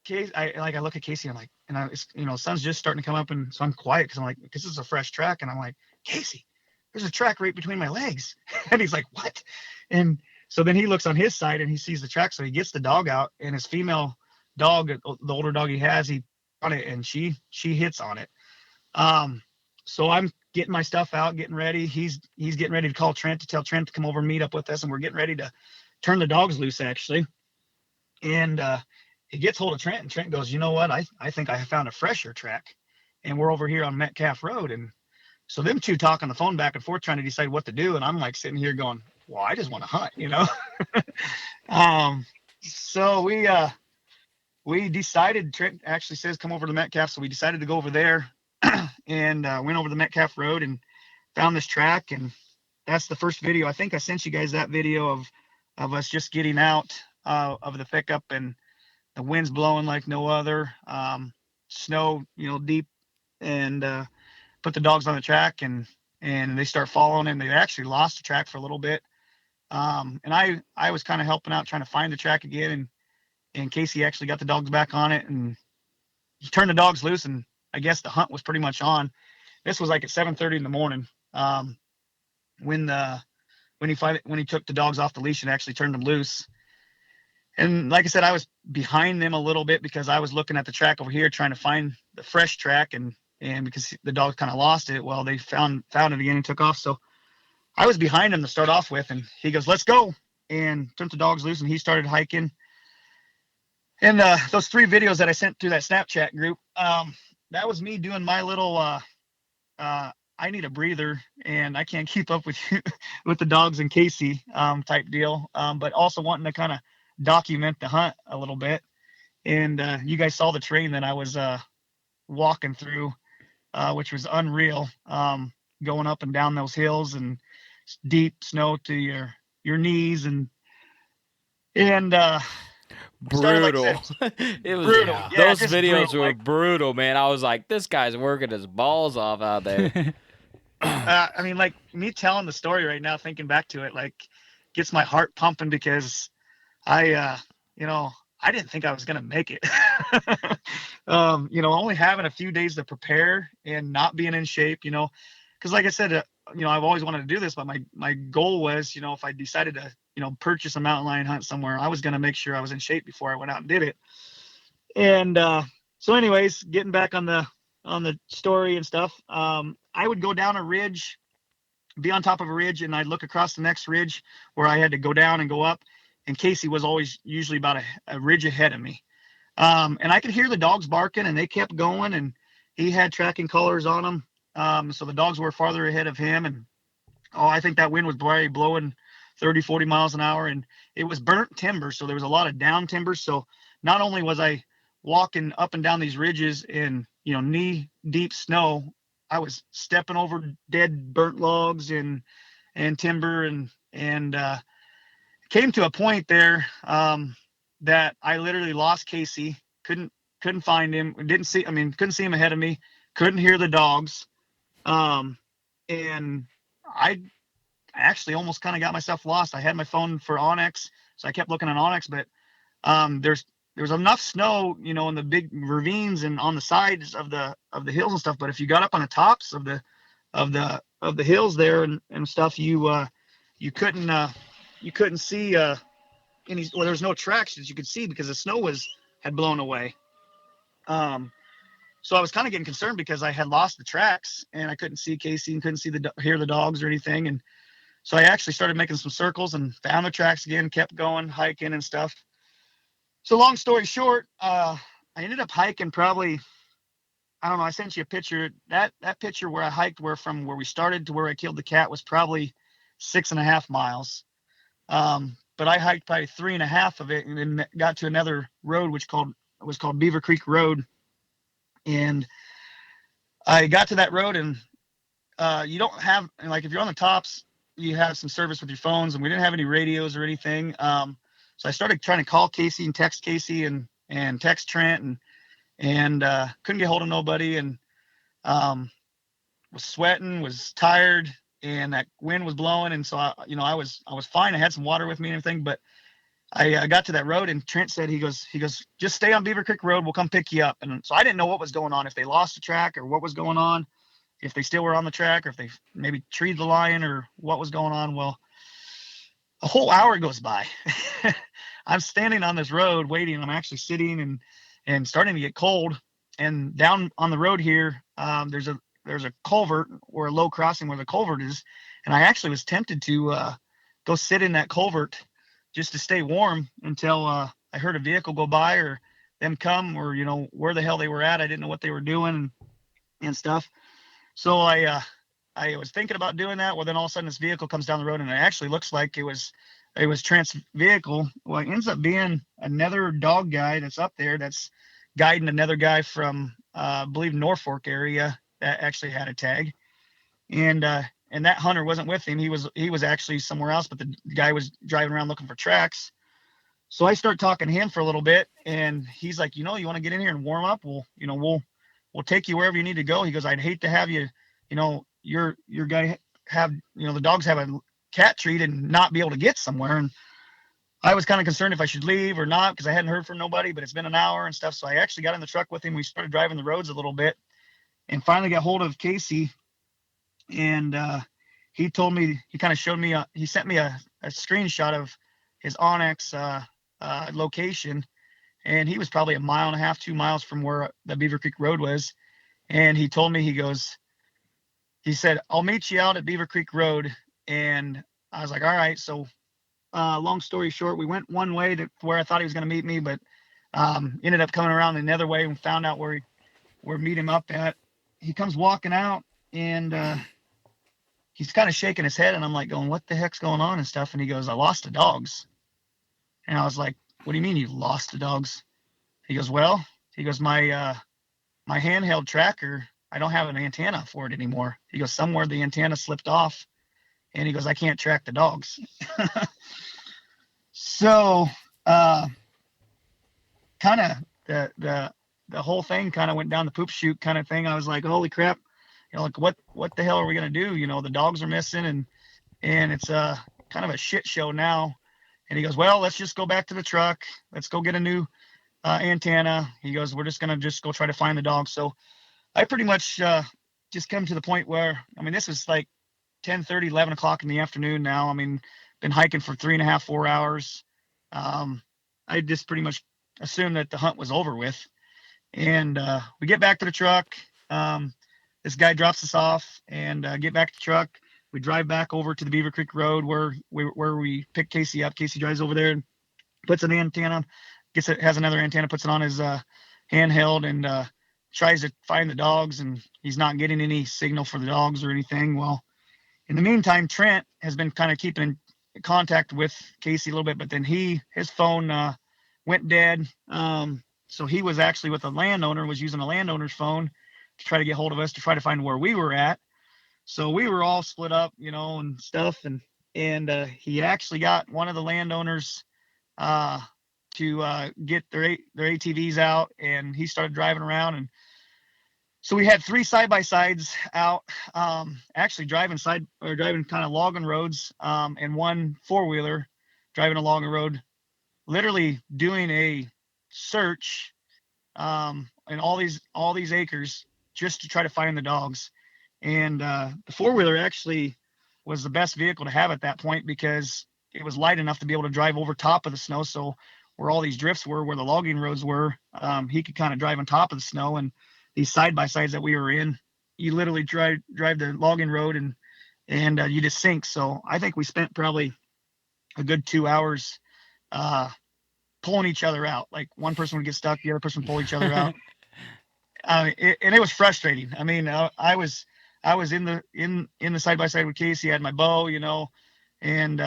I look at Casey, and I'm like, sun's just starting to come up, and so I'm quiet because I'm like, this is a fresh track, and I'm like, Casey, there's a track right between my legs. And he's like, what? And so then he looks on his side, and he sees the track, so he gets the dog out, and his female dog, the older dog he has, he on it, and she hits on it. So I'm getting my stuff out, getting ready. He's getting ready to call Trent, to tell Trent to come over and meet up with us, and we're getting ready to turn the dogs loose, actually. And he gets hold of Trent, and Trent goes, you know what? I think I found a fresher track, and we're over here on Metcalf Road. And so them two talk on the phone back and forth, trying to decide what to do. And I'm like sitting here going, well, I just want to hunt, So we decided, Trent actually says, come over to Metcalf. So we decided to go over there and went over the Metcalf Road and found this track. And that's the first video. I think I sent you guys that video of us just getting out of the pickup, and the wind's blowing like no other, snow, deep, and put the dogs on the track, and they start following, and they actually lost the track for a little bit. And I was kind of helping out, trying to find the track again, and Casey actually got the dogs back on it, and he turned the dogs loose, and I guess the hunt was pretty much on. This was like at 7:30 in the morning, when he took the dogs off the leash and actually turned them loose. And like I said, I was behind them a little bit because I was looking at the track over here, trying to find the fresh track, and because the dogs kind of lost it, well, they found it again and took off. So I was behind him to start off with, and he goes, let's go, and turned the dogs loose, and he started hiking. And those 3 videos that I sent through that Snapchat group, that was me doing my little I need a breather, and I can't keep up with you with the dogs and Casey type deal, but also wanting to kind of document the hunt a little bit. And you guys saw the terrain that I was walking through, which was unreal, going up and down those hills, and deep snow to your knees, and brutal. It was brutal. Yeah, those videos were brutal, man. I was like, this guy's working his balls off out there. I mean, like, me telling the story right now, thinking back to it, like, gets my heart pumping, because I didn't think I was going to make it. Only having a few days to prepare and not being in shape, because like I said, I've always wanted to do this, but my goal was, if I decided to, purchase a mountain lion hunt somewhere, I was going to make sure I was in shape before I went out and did it. And so anyways, getting back on the story and stuff, I would go down a ridge, be on top of a ridge, and I'd look across the next ridge where I had to go down and go up. And Casey was always usually about a ridge ahead of me. And I could hear the dogs barking, and they kept going, and he had tracking collars on them. So the dogs were farther ahead of him. And, I think that wind was probably blowing 30, 40 miles an hour, and it was burnt timber. So there was a lot of down timber. So not only was I walking up and down these ridges in, knee deep snow, I was stepping over dead burnt logs and timber and came to a point there that I literally lost Casey. Couldn't find him. Couldn't see him ahead of me. Couldn't hear the dogs. And I actually almost kind of got myself lost. I had my phone for Onyx, so I kept looking at Onyx, but there was enough snow, in the big ravines and on the sides of the hills and stuff. But if you got up on the tops of the hills there and stuff, you couldn't see any. Well, there was no tracks that you could see because the snow had blown away. So I was kind of getting concerned because I had lost the tracks and I couldn't see Casey and couldn't hear the dogs or anything. And so I actually started making some circles and found the tracks again, kept going, hiking and stuff. So long story short, I ended up hiking probably, I don't know, I sent you a picture. That picture where I hiked from where we started to where I killed the cat was probably 6.5 miles. But I hiked probably 3.5 of it and then got to another road, which was called Beaver Creek Road. And I got to that road, and you don't have, like, if you're on the tops, you have some service with your phones, and we didn't have any radios or anything. So I started trying to call Casey and text Casey and text Trent and couldn't get hold of nobody, and was sweating, was tired, and that wind was blowing. And so I was fine. I had some water with me and everything, but I got to that road, and Trent said, he goes, just stay on Beaver Creek Road. We'll come pick you up. And so I didn't know what was going on, if they lost the track or what was going on, if they still were on the track, or if they maybe treed the lion or what was going on. Well, a whole hour goes by. I'm standing on this road waiting. I'm actually sitting and starting to get cold. And down on the road here, there's a culvert, or a low crossing where the culvert is. And I actually was tempted to go sit in that culvert just to stay warm until I heard a vehicle go by, or them come, or where the hell they were at. I didn't know what they were doing and stuff. So I was thinking about doing that. Well, then all of a sudden this vehicle comes down the road, and it actually looks like it was Trent's vehicle. Well, it ends up being another dog guy that's up there that's guiding another guy from I believe Norfolk area that actually had a tag. And that hunter wasn't with him. He was actually somewhere else, but the guy was driving around looking for tracks. So I start talking to him for a little bit, and he's like, you want to get in here and warm up? We'll take you wherever you need to go. He goes, I'd hate to have you, your guy have, the dogs have a cat treat and not be able to get somewhere. And I was kind of concerned if I should leave or not, because I hadn't heard from nobody, but it's been an hour and stuff. So I actually got in the truck with him. We started driving the roads a little bit and finally got hold of Casey. And he told me, he kind of showed me, he sent me a screenshot of his Onyx location. And he was probably 1.5 miles, 2 miles from where the Beaver Creek Road was. And he told me, he said, I'll meet you out at Beaver Creek Road. And I was like, all right. So long story short, we went one way to where I thought he was going to meet me, but ended up coming around another way and found out where meet him up at. He comes walking out, and he's kind of shaking his head, and I'm like going, what the heck's going on and stuff? And he goes, I lost the dogs. And I was like, what do you mean you lost the dogs? He goes, my handheld tracker, I don't have an antenna for it anymore. He goes, somewhere the antenna slipped off, and he goes, I can't track the dogs. So kind of the whole thing kind of went down the poop chute kind of thing. I was like, holy crap. Like what the hell are we going to do? The dogs are missing, and it's kind of a shit show now. And he goes, well, let's just go back to the truck. Let's go get a new antenna. He goes, we're just going to go try to find the dogs. So I pretty much just come to the point where, this was like 10:30, 11 o'clock in the afternoon now. I mean, been hiking for 3.5, 4 hours. I just pretty much assumed that the hunt was over with. And we get back to the truck. This guy drops us off and get back to the truck. We drive back over to the Beaver Creek Road where we pick Casey up. Casey drives over there and puts an antenna, has another antenna, puts it on his handheld and tries to find the dogs, and he's not getting any signal for the dogs or anything. Well, in the meantime, Trent has been kind of keeping in contact with Casey a little bit, but then his phone went dead. So he was actually with a landowner, was using a landowner's phone to try to get hold of us to try to find where we were at. So we were all split up, and stuff. And he actually got one of the landowners to get their ATVs out, and he started driving around. And so we had 3 side-by-sides out, actually driving kind of logging roads, and 1 4-wheeler driving a logging road, literally doing a search in all these acres just to try to find the dogs. And the 4-wheeler actually was the best vehicle to have at that point because it was light enough to be able to drive over top of the snow. So where all these drifts were, where the logging roads were, he could kind of drive on top of the snow. And these side-by-sides that we were in, you literally drive the logging road and you just sink. So I think we spent probably a good 2 hours pulling each other out. Like one person would get stuck, the other person would pull each other out. And it was frustrating. I mean, I was in the side-by-side with Casey. I had my bow, and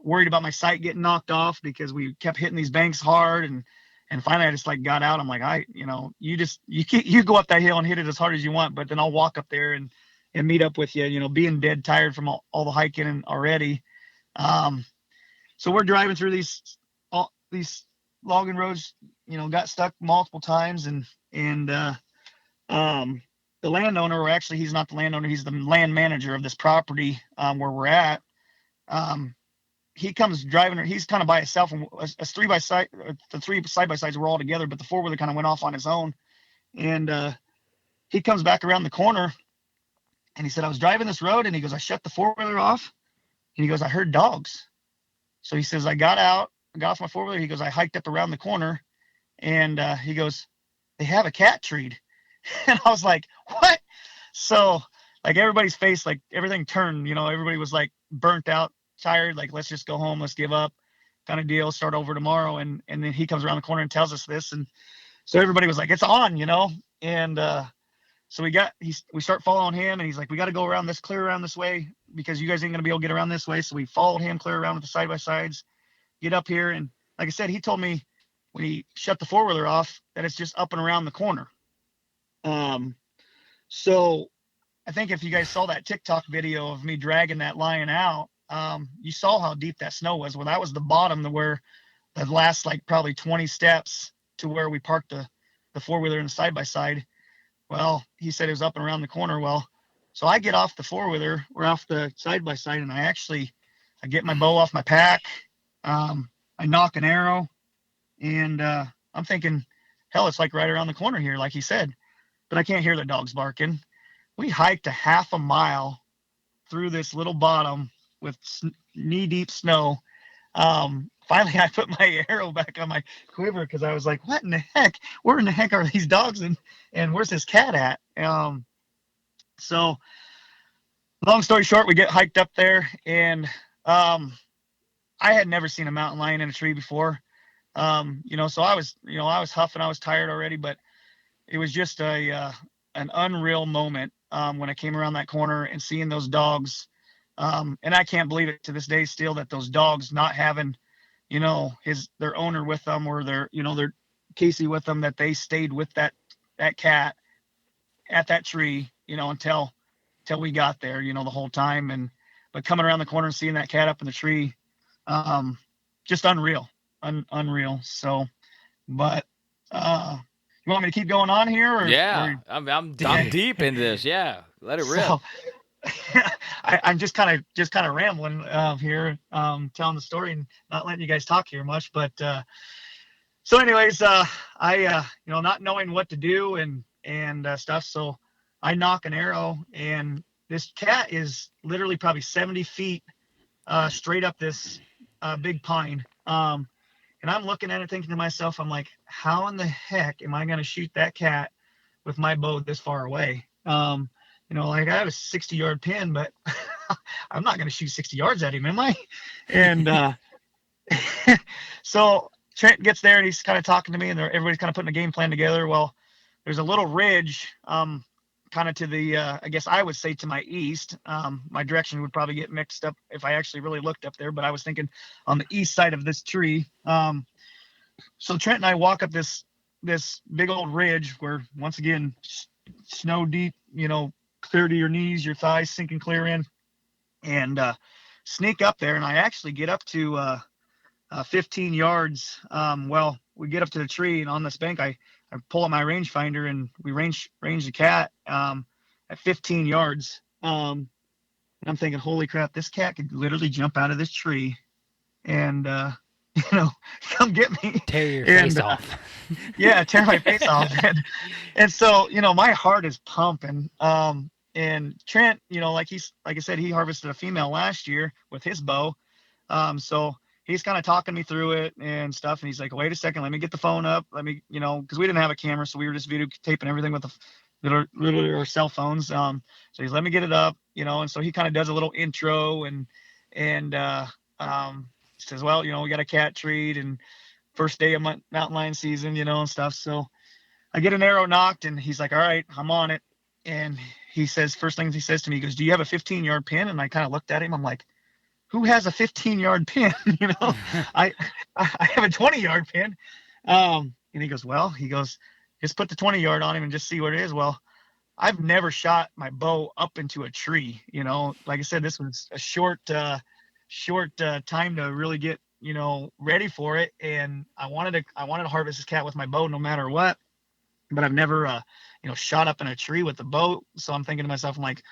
worried about my sight getting knocked off because we kept hitting these banks hard. And finally I just got out. I'm like, you go up that hill and hit it as hard as you want, but then I'll walk up there and meet up with you, being dead tired from all the hiking already. So we're driving through these logging roads, got stuck multiple times. And the landowner, or actually he's not the landowner, he's the land manager of this property where we're at. He comes driving, he's kind of by himself, and the 3 side-by-sides were all together, but the 4-wheeler kind of went off on his own. And he comes back around the corner and he said, I was driving this road, and he goes, I shut the 4-wheeler off, and he goes, I heard dogs. So he says, I got off my 4-wheeler. He goes, I hiked up around the corner, and he goes, they have a cat treed. And I was like, what? So everybody's face, everything turned, everybody was burnt out, tired, let's just go home, let's give up kind of deal, start over tomorrow. And then he comes around the corner and tells us this. And so everybody was like, it's on, and so we start following him, and he's like, we got to go clear around this way, because you guys ain't going to be able to get around this way. So we followed him clear around with the side-by-sides, get up here. And like I said, he told me when he shut the 4-wheeler off that it's just up and around the corner. So I think if you guys saw that TikTok video of me dragging that lion out, you saw how deep that snow was. Well, that was the bottom to where the last probably 20 steps to where we parked the 4-wheeler and the side-by-side. Well, he said it was up and around the corner. Well, so I get off the 4-wheeler, or off the side-by-side, and I get my bow off my pack. I knock an arrow, and I'm thinking, hell, it's right around the corner here, like he said. But I can't hear the dogs barking. We hiked a half a mile through this little bottom with knee-deep snow. Finally, I put my arrow back on my quiver because I was like, what in the heck? Where in the heck are these dogs, and where's this cat at? So long story short, we get hiked up there, and I had never seen a mountain lion in a tree before. So I was huffing, I was tired already, but it was just an unreal moment when I came around that corner and seeing those dogs. And I can't believe it to this day still that those dogs not having, their owner with them, or their Casey with them, that they stayed with that cat at that tree, until we got there, the whole time. But coming around the corner and seeing that cat up in the tree, just unreal. So, but you want me to keep going on here? I'm deep in this. Yeah, let it rip. So, I'm just kind of rambling here, telling the story and not letting you guys talk here much. But so, anyways, I not knowing what to do and stuff, so I knock an arrow, and this cat is literally probably 70 feet straight up this big pine. And I'm looking at it thinking to myself, I'm like, how in the heck am I going to shoot that cat with my bow this far away? Like I have a 60-yard pin, but I'm not going to shoot 60 yards at him, am I? And so Trent gets there and he's kind of talking to me, and everybody's kind of putting a game plan together. Well, there's a little ridge kind of to the, I guess I would say to my east. My direction would probably get mixed up if I actually really looked up there, but I was thinking on the east side of this tree. So Trent and I walk up this big old ridge where, once again, snow deep, clear to your knees, your thighs sinking clear in, and sneak up there. And I actually get up to 15 yards. We get up to the tree, and on this bank, I pull out my rangefinder, and we range the cat at 15 yards. And I'm thinking, holy crap, this cat could literally jump out of this tree and, come get me. Tear your face off. Yeah, tear my face off. And so, my heart is pumping. And Trent, like I said, he harvested a female last year with his bow. So he's kind of talking me through it and stuff. And he's like, wait a second, let me get the phone up. Let me, because we didn't have a camera, so we were just videotaping everything with literally our cell phones. So he's, let me get it up, and so he kind of does a little intro and says, well, we got a cat treat and first day of mountain lion season, and stuff. So I get an arrow knocked, and he's like, all right, I'm on it. And he says, first thing he says to me, he goes, do you have a 15-yard pin? And I kind of looked at him. I'm like, who has a 15-yard pin? I have a 20-yard pin. And he goes, just put the 20-yard on him and just see what it is. Well, I've never shot my bow up into a tree. Like I said, this was a short time to really get, ready for it. And I wanted to harvest this cat with my bow no matter what, but I've never, shot up in a tree with the bow. So I'm thinking to myself, I'm like,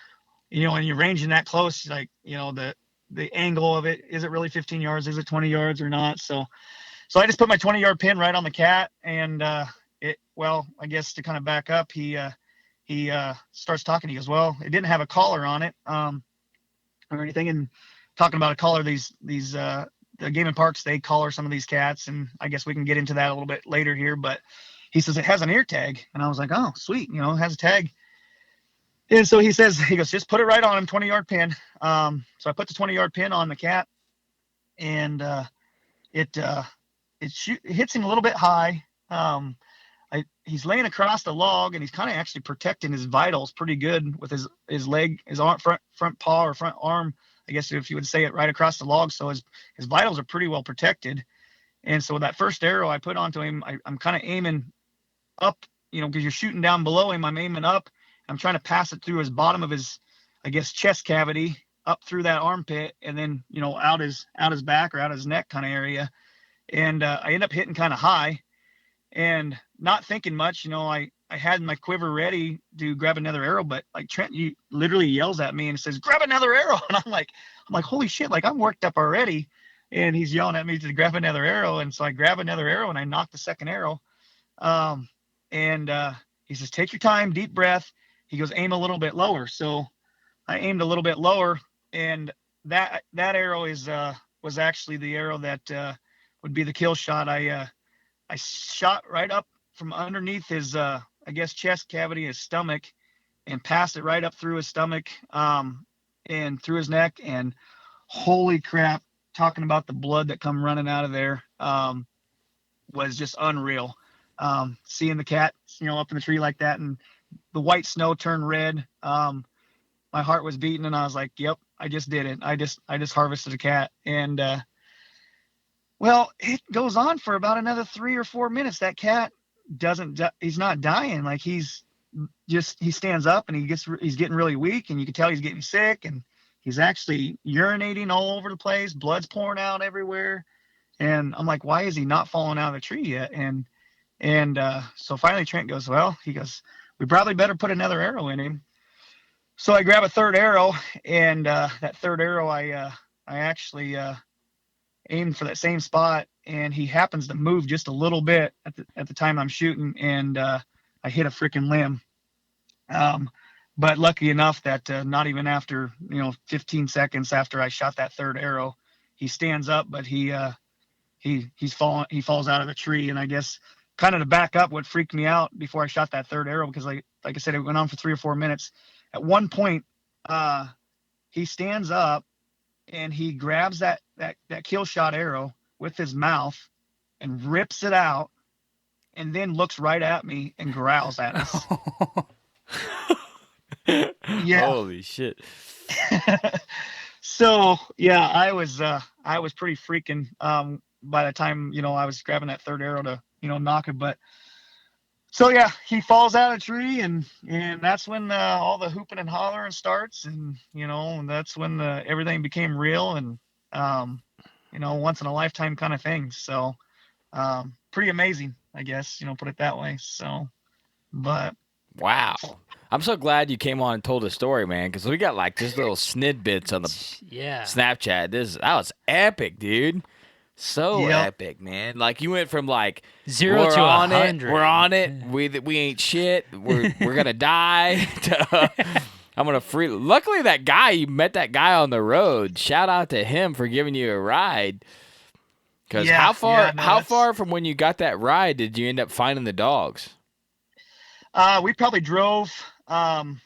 when you're ranging that close, like, the angle of it, is it really 15 yards? Is it 20 yards or not? So I just put my 20-yard pin right on the cat, and I guess to kind of back up, he starts talking. He goes, well, it didn't have a collar on it, or anything. And talking about a collar, the Game and Parks, they collar some of these cats, and I guess we can get into that a little bit later here, but he says it has an ear tag. And I was like, oh, sweet. It has a tag. And so he goes, just put it right on him, 20-yard pin. So I put the 20-yard pin on the cat, and it hits him a little bit high. He's laying across the log, and he's kind of actually protecting his vitals pretty good with his leg, his arm, front paw or front arm, I guess if you would say it, right across the log. So his vitals are pretty well protected. And so that first arrow I put onto him, I'm kind of aiming up, because you're shooting down below him. I'm aiming up. I'm trying to pass it through his bottom of his, I guess, chest cavity, up through that armpit, and then, out his back or out his neck kind of area. And I end up hitting kind of high, and not thinking much. I had my quiver ready to grab another arrow, but like Trent, he literally yells at me and says, grab another arrow. And I'm like, holy shit, like I'm worked up already. And he's yelling at me to grab another arrow. And so I grab another arrow and I knock the second arrow. And he says, take your time, deep breath. He goes, aim a little bit lower. So I aimed a little bit lower, and that arrow was actually the arrow that would be the kill shot. I shot right up from underneath his, I guess, chest cavity, his stomach, and passed it right up through his stomach and through his neck. And holy crap, talking about the blood that come running out of there was just unreal. Seeing the cat, up in the tree like that, and the white snow turned red. My heart was beating, and I was like, yep, I just did it. I just harvested a cat. And it goes on for about another 3 or 4 minutes. That cat he's not dying. Like he stands up, and he's getting really weak, and you can tell he's getting sick, and he's actually urinating all over the place. Blood's pouring out everywhere. And I'm like, why is he not falling out of the tree yet? And so finally Trent goes, we probably better put another arrow in him. So I grab a third arrow, and that third arrow, I actually aimed for that same spot, and he happens to move just a little bit at the time I'm shooting, and I hit a freaking limb. but lucky enough that not even after 15 seconds after I shot that third arrow, he stands up, but he falls out of the tree. And I guess kind of to back up, what freaked me out before I shot that third arrow, because like I said, it went on for 3 or 4 minutes. At one point, he stands up and he grabs that kill shot arrow with his mouth and rips it out, and then looks right at me and growls at us. Yeah. Holy shit. So yeah, I was pretty freaking by the time I was grabbing that third arrow to knock it. But so yeah, he falls out of the tree, and that's when all the hooping and hollering starts, and that's when everything became real, and once in a lifetime kind of thing. So pretty amazing, I guess, put it that way. So, but wow. I'm so glad you came on and told the story, man, because we got like just little snidbits on the Snapchat. That was epic, dude. So epic, man. Like you went from like 0 to 100. We're on it. We ain't shit. We're gonna die. To, I'm gonna free. Luckily, that guy, you met that guy on the road. Shout out to him for giving you a ride. Because how far from when you got that ride did you end up finding the dogs? We probably drove. When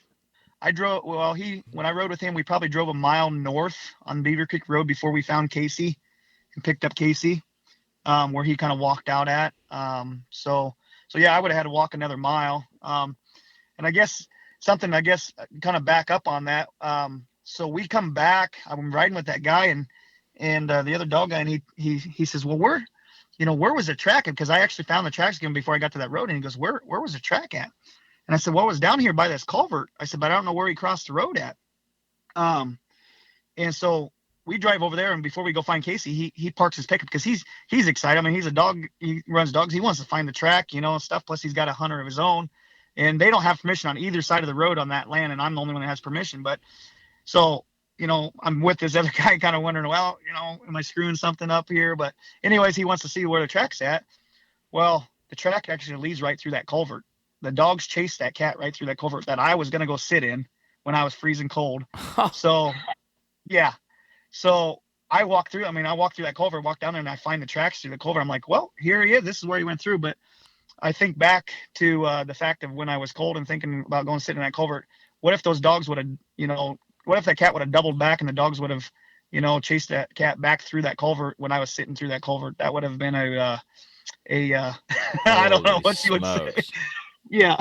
I rode with him, we probably drove a mile north on Beaver Creek Road before we found Casey and picked up Casey, where he kind of walked out at. So yeah, I would have had to walk another mile. And I guess kind of back up on that. So we come back, I'm riding with that guy and the other dog guy, and he says, well, where was the track at? Because I actually found the tracks again before I got to that road. And he goes, where was the track at? And I said, well, it was down here by this culvert. I said, but I don't know where he crossed the road at. And so we drive over there, and before we go find Casey, he parks his pickup because he's excited. I mean, he's a dog. He runs dogs. He wants to find the track, stuff. Plus, he's got a hunter of his own, and they don't have permission on either side of the road on that land, and I'm the only one that has permission. But so, I'm with this other guy kind of wondering, well, am I screwing something up here? But anyways, he wants to see where the track's at. Well, the track actually leads right through that culvert. The dogs chased that cat right through that culvert that I was going to go sit in when I was freezing cold. So, yeah. So I walked through that culvert, walked down there, and I find the tracks through the culvert. I'm like, well, here he is. This is where he went through. But I think back to the fact of when I was cold and thinking about going sit in that culvert. What if those dogs would have, what if that cat would have doubled back and the dogs would have, chased that cat back through that culvert when I was sitting through that culvert? That would have been a I don't know what you would say. Yeah.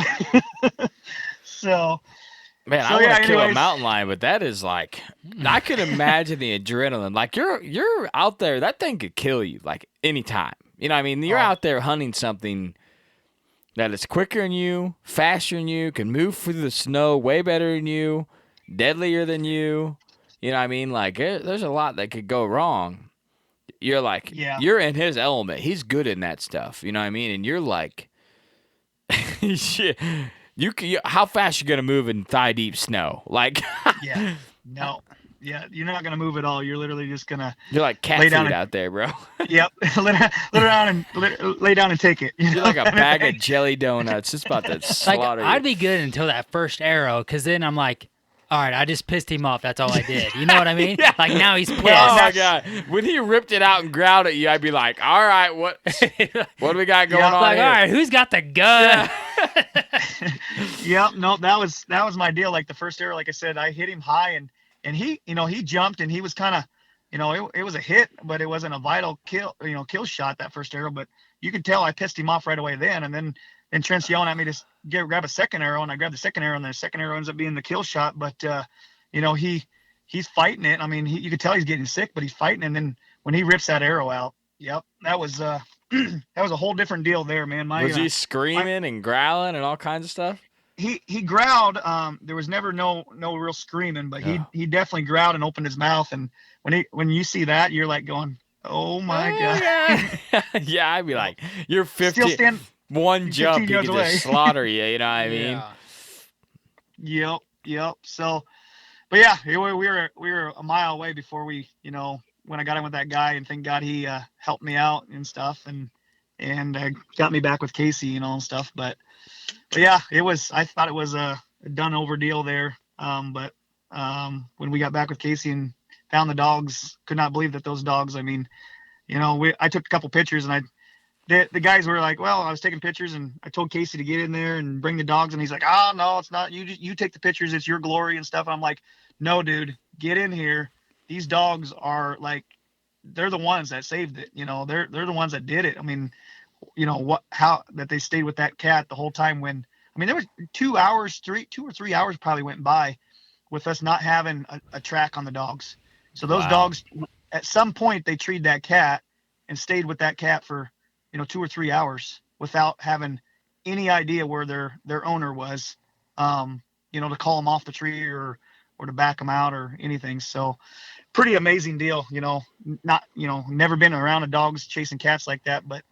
So, man, I want to kill a mountain lion, but that is like, I could imagine the adrenaline. Like you're out there, that thing could kill you like anytime. You know what I mean? You're out there hunting something that is quicker than you, faster than you, can move through the snow way better than you, deadlier than you. You know what I mean? Like there's a lot that could go wrong. You're like, you're in his element. He's good in that stuff. You know what I mean? And you're like, shit. How fast you gonna move in thigh deep snow? Like, no, you're not gonna move at all. You're literally just gonna. You're like cat food out there, bro. Yep, lay down and take it. You're like a bag of jelly donuts. Just about to slaughter. I'd be good until that first arrow, because then I'm like, all right, I just pissed him off. That's all I did. You know what I mean? Yeah. Like now he's pissed. Oh my god! When he ripped it out and growled at you, I'd be like, all right, what do we got going on like, here? All right, who's got the gun? Yep. No, that was my deal. Like the first arrow, like I said, I hit him high, and he jumped, and he was kind of, it was a hit, but it wasn't a vital kill shot, that first arrow. But you could tell I pissed him off right away then, and then Trent's yelling at me to grab a second arrow, and I grabbed the second arrow, and the second arrow ends up being the kill shot. But he's fighting it. I mean, you could tell he's getting sick, but he's fighting. And then when he rips that arrow out, yep, that was that was a whole different deal there, man. Was he screaming and growling and all kinds of stuff? He growled. There was never no real screaming, but he definitely growled and opened his mouth. And when you see that, you're like going, oh my god. Yeah, I'd be like, you're 50. One jump, he could just slaughter you. You know what I mean? Yeah. Yep. So, but yeah, we were a mile away before we, when I got in with that guy, and thank God he helped me out and stuff, and got me back with Casey, and stuff. But yeah, I thought it was done over deal there. But when we got back with Casey and found the dogs, could not believe that those dogs. I mean, I took a couple pictures, and the guys were like, well, I was taking pictures, and I told Casey to get in there and bring the dogs, and he's like, oh no, it's not you. You take the pictures. It's your glory and stuff. And I'm like, no, dude, get in here. These dogs are like, they're the ones that saved it. They're the ones that did it. I mean, how that they stayed with that cat the whole time when, I mean, there was 2 or 3 hours probably went by with us not having a track on the dogs. So those dogs, at some point, they treed that cat and stayed with that cat for, 2 or 3 hours without having any idea where their owner was, to call them off the tree or to back them out or anything. So pretty amazing deal, not, never been around a dogs chasing cats like that, but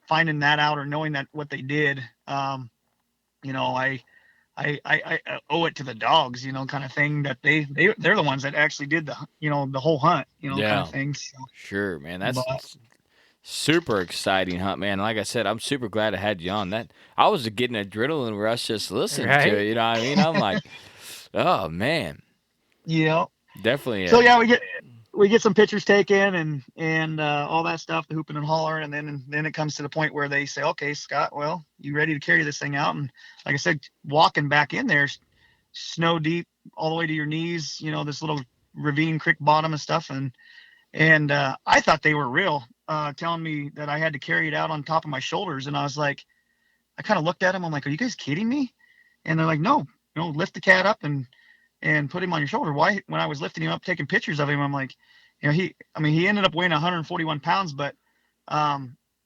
finding that out or knowing that what they did, I owe it to the dogs, kind of thing, that they're the ones that actually did the whole hunt, kind of thing. So, sure, man. That's super exciting hunt, man. Like I said, I'm super glad I had you on. That I was getting an adrenaline rush just listening to it. You know what I mean? I'm like, oh man. Yeah. Definitely. So yeah, we get some pictures taken and all that stuff, the hooping and hollering, and then it comes to the point where they say, okay, Scott, well, you ready to carry this thing out? And like I said, walking back in there, snow deep all the way to your knees, this little ravine creek bottom and stuff, and I thought they were real, telling me that I had to carry it out on top of my shoulders, and I was like, I kind of looked at them, I'm like, are you guys kidding me? And they're like, no, lift the cat up and put him on your shoulder. Why? When I was lifting him up, taking pictures of him, I'm like, he ended up weighing 141 pounds, but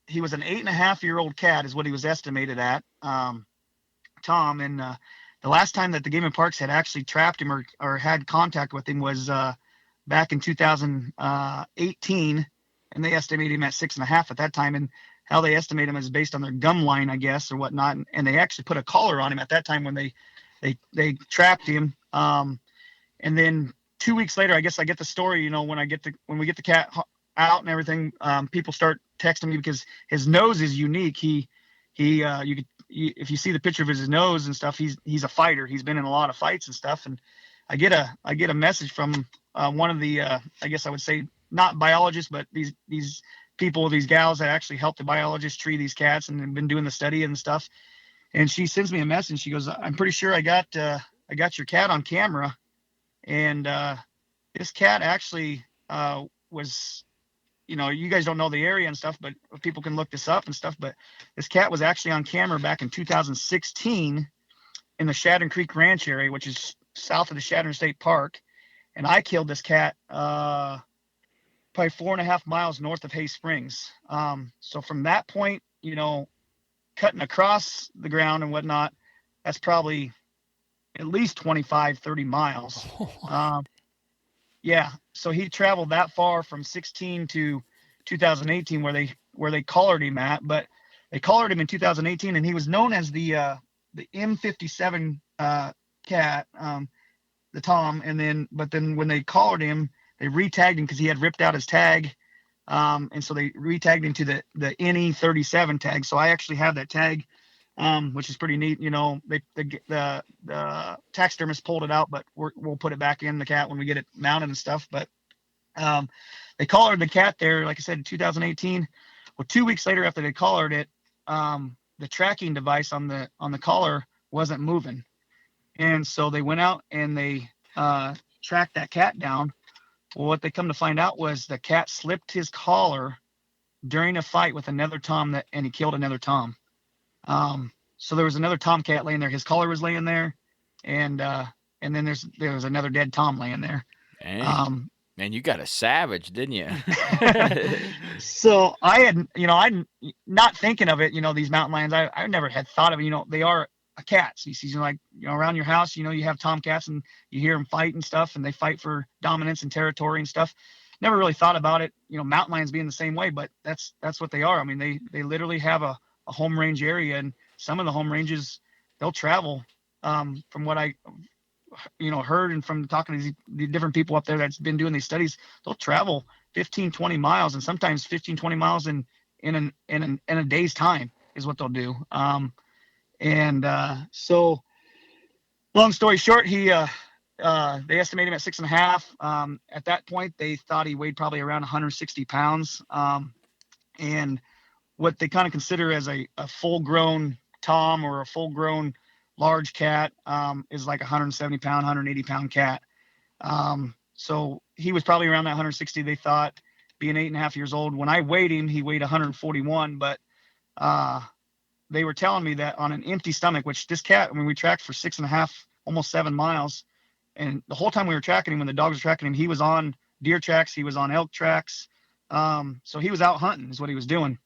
he was an 8.5-year-old cat is what he was estimated at, Tom. And the last time that the Game and Parks had actually trapped him or had contact with him was back in 2018, and they estimated him at 6.5 at that time. And how they estimate him is based on their gum line, I guess, or whatnot. And they actually put a collar on him at that time when they trapped him. And then 2 weeks later, I guess I get the story, when we get the cat out and everything, people start texting me because his nose is unique. If you see the picture of his nose and stuff, he's a fighter. He's been in a lot of fights and stuff. And I get a message from one of the, I guess I would say not biologists, but these people, these gals that actually help the biologists tree these cats and have been doing the study and stuff. And she sends me a message. She goes, I'm pretty sure I got your cat on camera. And this cat actually was, you guys don't know the area and stuff, but people can look this up and stuff. But this cat was actually on camera back in 2016 in the Shattern Creek Ranch area, which is south of the Shattern State Park. And I killed this cat probably 4.5 miles north of Hay Springs. So from that point, cutting across the ground and whatnot, that's probably at least 25, 30 miles. Yeah. So he traveled that far from 16 to 2018 where they collared him at, but they collared him in 2018 and he was known as the M57 cat, the Tom. But then when they collared him, they re-tagged him because he had ripped out his tag. And so they re-tagged him to the NE37 tag. So I actually have that tag, which is pretty neat. The taxidermist pulled it out, but we'll put it back in the cat when we get it mounted and stuff. But they collared the cat there, like I said, in 2018. Well, 2 weeks later after they collared it, the tracking device on the collar wasn't moving. And so they went out and they tracked that cat down. Well, what they come to find out was the cat slipped his collar during a fight with another Tom and he killed another Tom. So there was another Tom cat laying there. His collar was laying there, and then there was another dead Tom laying there. Dang. Man, you got a savage, didn't you? So I'm not thinking of it. These mountain lions, I never had thought of it. They are a cat species. Around your house, you have Tom cats and you hear them fight and stuff, and they fight for dominance and territory and stuff. Never really thought about it. Mountain lions being the same way, but that's what they are. I mean, they literally have a home range area, and some of the home ranges they'll travel, from what I heard and from talking to the different people up there that's been doing these studies, they'll travel 15-20 miles and sometimes 15-20 miles in a day's time is what they'll do. So long story short, they estimated him at 6.5. At that point, they thought he weighed probably around 160 pounds. And what they kind of consider as a full-grown tom or a full-grown large cat is like a 170-pound, 180-pound cat. So he was probably around that 160, they thought, being 8.5 years old. When I weighed him, he weighed 141, but they were telling me that on an empty stomach, which this cat, when we tracked for 6.5, almost 7 miles, and the whole time we were tracking him, when the dogs were tracking him, he was on deer tracks, he was on elk tracks. So he was out hunting is what he was doing.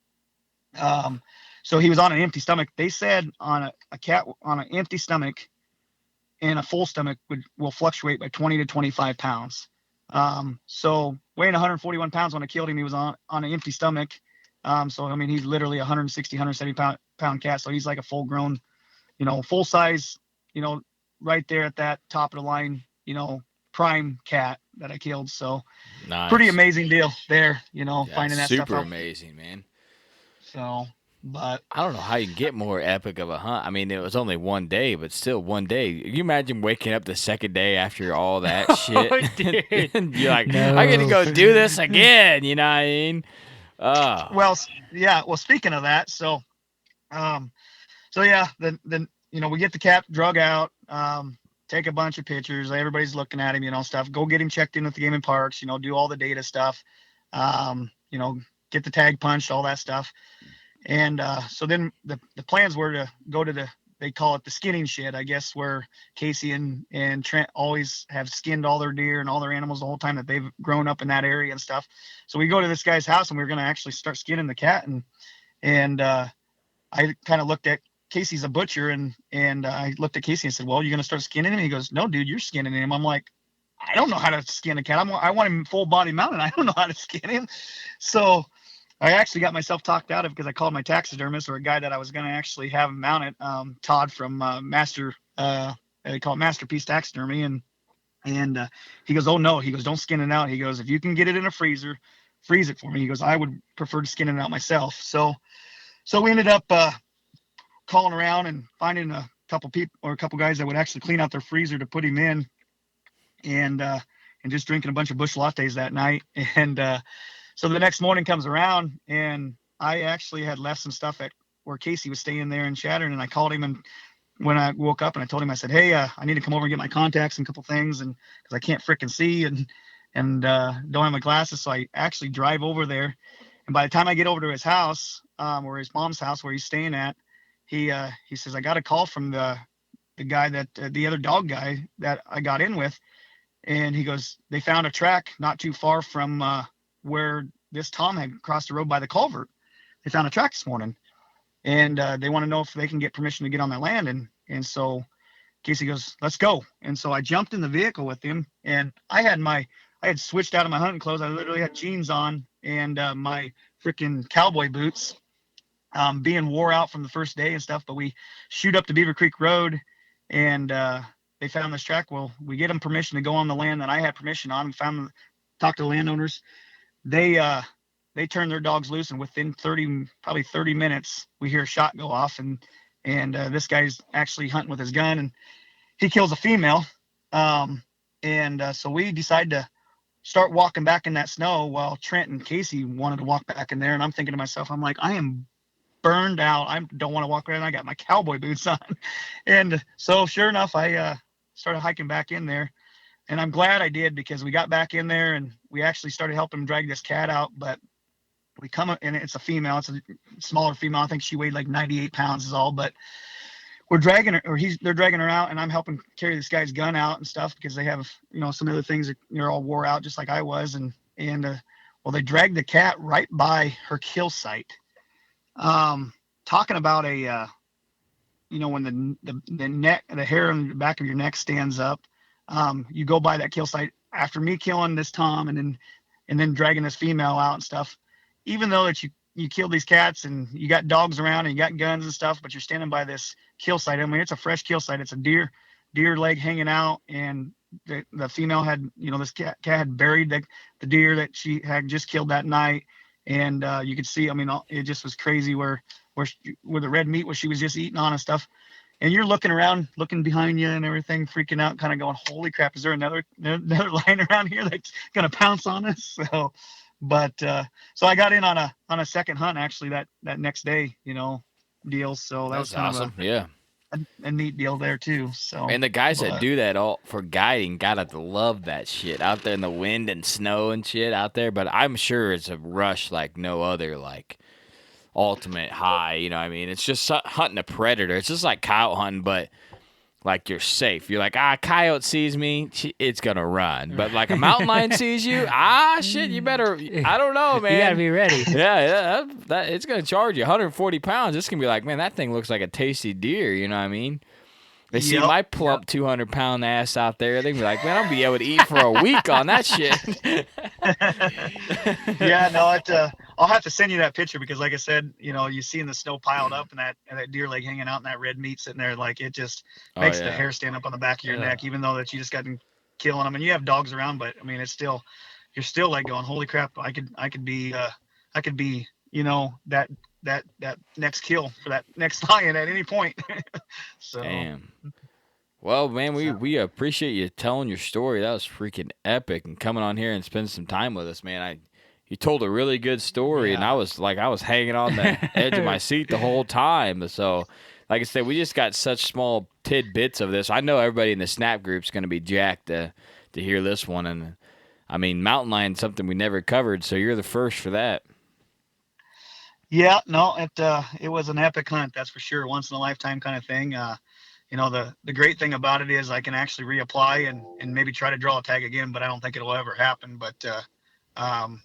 So he was on an empty stomach. They said on a cat on an empty stomach and a full stomach will fluctuate by 20 to 25 pounds. So weighing 141 pounds when I killed him, he was on an empty stomach. So, I mean, he's literally 160, 170 pound cat. So he's like a full grown, full size, right there at that top of the line, prime cat that I killed. So nice. Pretty amazing deal there, finding that stuff out. Super amazing, man. So, but I don't know how you can get more epic of a hunt. I mean, it was only one day, but still one day. Can you imagine waking up the second day after all that shit? And you're like, No. I got to go do this again. You know what I mean? Well, yeah. Well, speaking of that, so yeah, then we get the cat drug out, take a bunch of pictures. Everybody's looking at him, stuff. Go get him checked in at the game and parks. Do all the data stuff. Get the tag punched, all that stuff. And so then the plans were to go to they call it the skinning shed, I guess, where Casey and Trent always have skinned all their deer and all their animals the whole time that they've grown up in that area and stuff. So we go to this guy's house and we're going to actually start skinning the cat. And I kind of looked at Casey's a butcher and I looked at Casey and said, well, you're going to start skinning him? He goes, no, dude, you're skinning him. I'm like, I don't know how to skin a cat. I want him full body mounted. I don't know how to skin him. So I actually got myself talked out of it because I called my taxidermist, or a guy that I was going to actually have him mount it, Todd from they call it Masterpiece Taxidermy. And he goes, oh, no. He goes, don't skin it out. He goes, if you can get it in a freezer, freeze it for me. He goes, I would prefer to skin it out myself. So we ended up calling around and finding a couple people or a couple guys that would actually clean out their freezer to put him in, and just drinking a bunch of bush lattes that night. And so the next morning comes around, and I actually had left some stuff at where Casey was staying there in Chattern, and I called him, and when I woke up and I told him, I said, hey, I need to come over and get my contacts and a couple things, and because I can't frickin' see and don't have my glasses. So I actually drive over there, and by the time I get over to his house, or his mom's house where he's staying at, he says, I got a call from the guy that the other dog guy that I got in with, and he goes, they found a track not too far from where this Tom had crossed the road by the culvert. They found a track this morning, and they want to know if they can get permission to get on that land. And so Casey goes, let's go. And so I jumped in the vehicle with him, and I had switched out of my hunting clothes. I literally had jeans on and my freaking cowboy boots, being wore out from the first day and stuff. But we shoot up to Beaver Creek Road, and they found this track. Well, we get them permission to go on the land that I had permission on. We talked to the landowners. They turned their dogs loose, and within probably 30 minutes, we hear a shot go off, and this guy's actually hunting with his gun, and he kills a female. So we decided to start walking back in that snow while Trent and Casey wanted to walk back in there. And I'm thinking to myself, I'm like, I am burned out. I don't want to walk around. I got my cowboy boots on. And so sure enough, I started hiking back in there. And I'm glad I did, because we got back in there and we actually started helping drag this cat out. But we come, and it's a female. It's a smaller female. I think she weighed like 98 pounds is all. But we're dragging her, or they're dragging her out, and I'm helping carry this guy's gun out and stuff, because they have, some other things that they're all wore out just like I was. And well, they dragged the cat right by her kill site. Talking about when the hair on the back of your neck stands up. You go by that kill site after me killing this Tom and then dragging this female out and stuff. Even though that you killed these cats and you got dogs around and you got guns and stuff, but you're standing by this kill site. I mean, it's a fresh kill site. It's a deer leg hanging out, and the female had, this cat had buried the deer that she had just killed that night. And you could see, I mean, it just was crazy where the red meat was she was just eating on and stuff. and you're looking around, looking behind you and everything, freaking out, kind of going, holy crap, is there another line around here that's going to pounce on us? So, but, so I got in on a second hunt actually that next day, deal. So that That's was kind awesome. of Yeah. a neat deal there too. So, And the guys that but, do that all for guiding gotta love that shit out there in the wind and snow and shit out there. But I'm sure it's a rush like no other, like ultimate high. You know what I mean? It's just hunting a predator. It's just like coyote hunting, but like you're safe. You're like, coyote sees me, it's gonna run. But like a mountain lion sees you, shit, you better. I don't know, man. You gotta be ready. Yeah, that it's gonna charge you 140 pounds. It's gonna be like, man, that thing looks like a tasty deer. You know what I mean? They see my plump 200-pound ass out there. They be like, man, I'll be able to eat for a week on that shit. yeah, no, I'll have to send you that picture because, like I said, you seeing the snow piled up and that deer leg hanging out and that red meat sitting there, like it just makes the hair stand up on the back of your neck, even though that you just got done killing them and you have dogs around. But I mean, you're still like going, holy crap, I could be, that next kill for that next lion at any point. So. Damn. Well, man, we appreciate you telling your story. That was freaking epic, and coming on here and spending some time with us, man. You told a really good story, and I was hanging on the edge of my seat the whole time. So, like I said, we just got such small tidbits of this. I know everybody in the Snap group is going to be jacked to hear this one, and I mean, mountain lion something we never covered, so you're the first for that. Yeah, no, it was an epic hunt, that's for sure. Once in a lifetime kind of thing. The great thing about it is I can actually reapply and maybe try to draw a tag again, but I don't think it'll ever happen. But I'll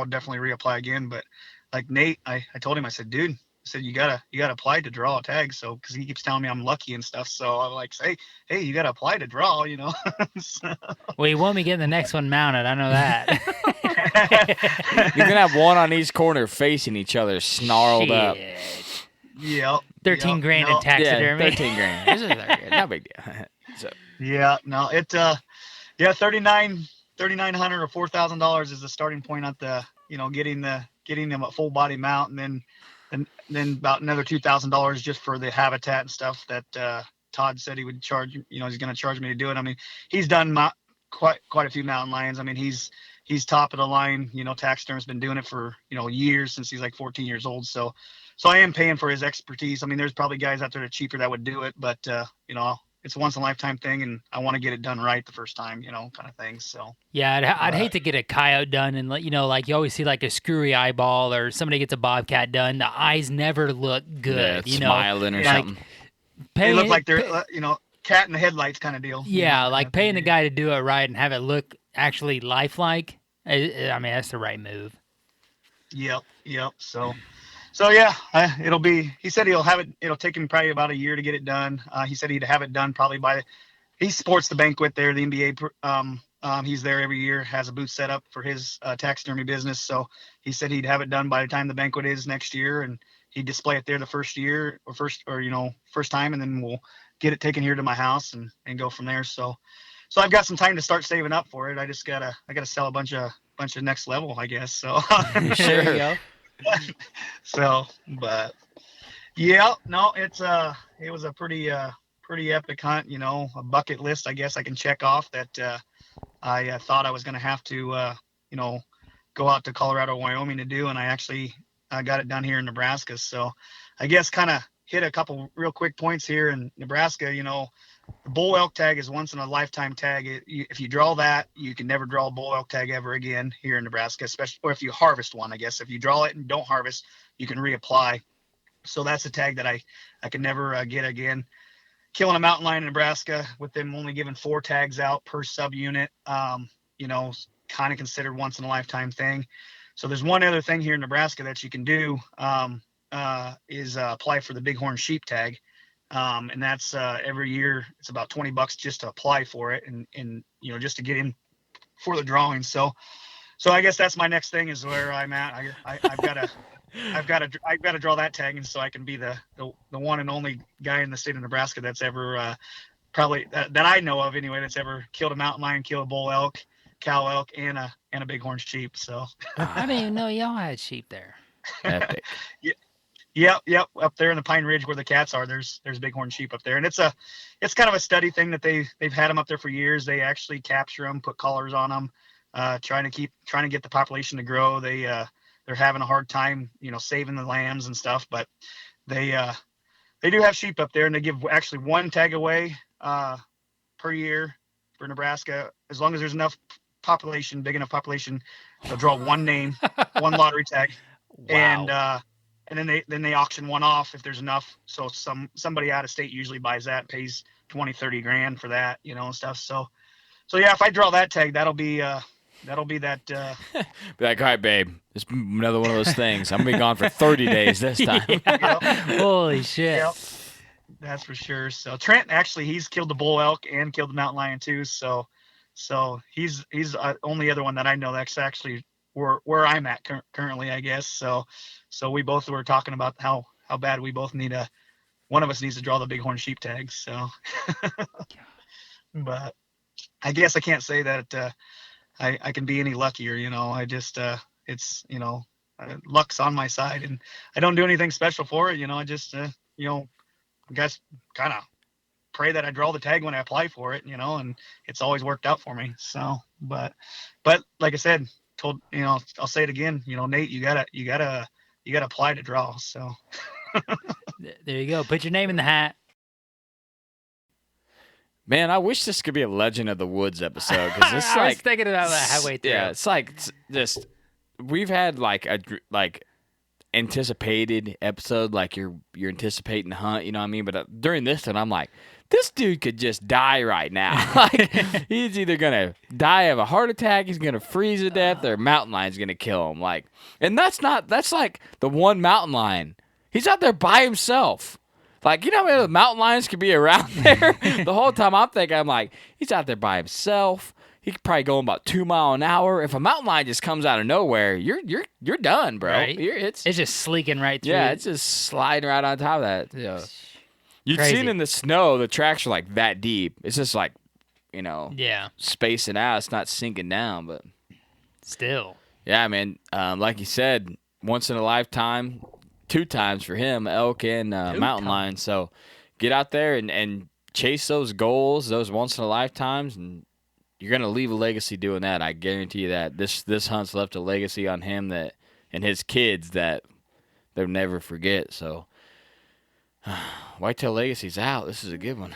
definitely reapply again. But like Nate, I told him, I said, dude, you gotta apply to draw a tag. So because he keeps telling me I'm lucky and stuff. So I'm like, hey, you gotta apply to draw, So. Well, you won't be getting the next one mounted. I know that. You're gonna have one on each corner facing each other, snarled up. Yep. 13 grand in taxidermy. Yeah, 13 grand. This is no big deal. So. Yeah, no, $3,900 or $4,000 is the starting point at the, getting them a full body mount, and then about another $2,000 just for the habitat and stuff that Todd said he would charge. He's going to charge me to do it. I mean, he's done quite a few mountain lions. I mean, he's top of the line. Taxiderm's been doing it for years, since he's like 14 years old. So I am paying for his expertise. I mean, there's probably guys out there that are cheaper that would do it, but it's a once in a lifetime thing, and I want to get it done right the first time, kind of thing. So yeah, I'd hate to get a coyote done and like you always see like a screwy eyeball, or somebody gets a bobcat done. The eyes never look good. Yeah, smiling or something. They look like they're cat in the headlights kind of deal. Yeah, like paying the guy to do it right and have it look actually lifelike. I mean, that's the right move. Yep. So yeah, he said it'll take him probably about a year to get it done. He said he'd have it done probably he supports the Banquet there, the NBA. He's there every year, has a booth set up for his taxidermy business. So he said he'd have it done by the time the Banquet is next year, and he'd display it there the first time, and then we'll get it taken here to my house and go from there. So I've got some time to start saving up for it. I just I gotta sell a bunch of next level, I guess. So There you go. So, but yeah, no, it was a pretty epic hunt, a bucket list, I guess I can check off that I thought I was going to have to, go out to Colorado, Wyoming to do. And I actually got it done here in Nebraska. So I guess kind of hit a couple real quick points here in Nebraska. The bull elk tag is once in a lifetime tag. If you draw that, you can never draw a bull elk tag ever again here in Nebraska, especially, or if you harvest one, I guess. If you draw it and don't harvest, you can reapply. So that's a tag that I can never get again. Killing a mountain lion in Nebraska with them only giving 4 tags out per subunit, kind of considered once in a lifetime thing. So there's one other thing here in Nebraska that you can do, is apply for the bighorn sheep tag. And that's every year it's about $20 just to apply for it and just to get in for the drawing. So I guess that's my next thing, is where I'm at. I've got to draw that tag, and so I can be the one and only guy in the state of Nebraska that's ever probably that I know of anyway, that's ever killed a mountain lion, killed a bull elk, cow elk, and a bighorn sheep. So I didn't even know y'all had sheep there. Epic. Yep. Up there in the Pine Ridge where the cats are, there's bighorn sheep up there, and it's kind of a steady thing that they've had them up there for years. They actually capture them, put collars on them, trying to get the population to grow. They're having a hard time, saving the lambs and stuff, but they do have sheep up there, and they give actually one tag away per year for Nebraska. As long as there's enough population, big enough population, they'll draw one name, one lottery tag, Wow. and then they auction one off if there's enough. So somebody out of state usually buys that, pays 20-30 grand for that, and stuff. So yeah, if I draw that tag, that'll be that. Be like, all right, babe, it's another one of those things. I'm gonna be gone for 30 days this time. Holy shit. Yep, that's for sure. So Trent actually, he's killed the bull elk and killed the mountain lion too. So he's only other one that I know that's actually where I'm at currently, I guess. So we both were talking about how bad we both need one of us needs to draw the bighorn sheep tag. So, but I guess I can't say that I can be any luckier. I just it's luck's on my side, and I don't do anything special for it. I just I guess kind of pray that I draw the tag when I apply for it. And it's always worked out for me. So, but like I said, I'll say it again. Nate, you gotta apply to draw. So There you go. Put your name in the hat. Man, I wish this could be a Legend of the Woods episode, because it's I was thinking about that halfway through. Yeah, it's like just we've had like anticipated episode, like you're anticipating the hunt, you know what I mean? But during this one, I'm like, this dude could just die right now. Like, he's either gonna die of a heart attack, he's gonna freeze to death, or a mountain lion's gonna kill him. Like, and that's like the one mountain lion. He's out there by himself. Like, how many mountain lions could be around there? The whole time I'm like, he's out there by himself. He could probably go about 2 miles an hour. If a mountain lion just comes out of nowhere, you're done, bro. Right? It's just sleeking right through. Yeah, it's just sliding right on top of that. Yeah. You've Crazy. seen in the snow, the tracks are like that deep. It's just like, Yeah. spacing out. It's not sinking down, but Still. yeah, man. Like you said, once in a lifetime, 2 times for him, elk and mountain lion. So get out there and chase those goals, those once in a lifetimes, and you're gonna leave a legacy doing that. I guarantee you that. This hunt's left a legacy on him that and his kids that they'll never forget. So Whitetail Legacy's out. This is a good one.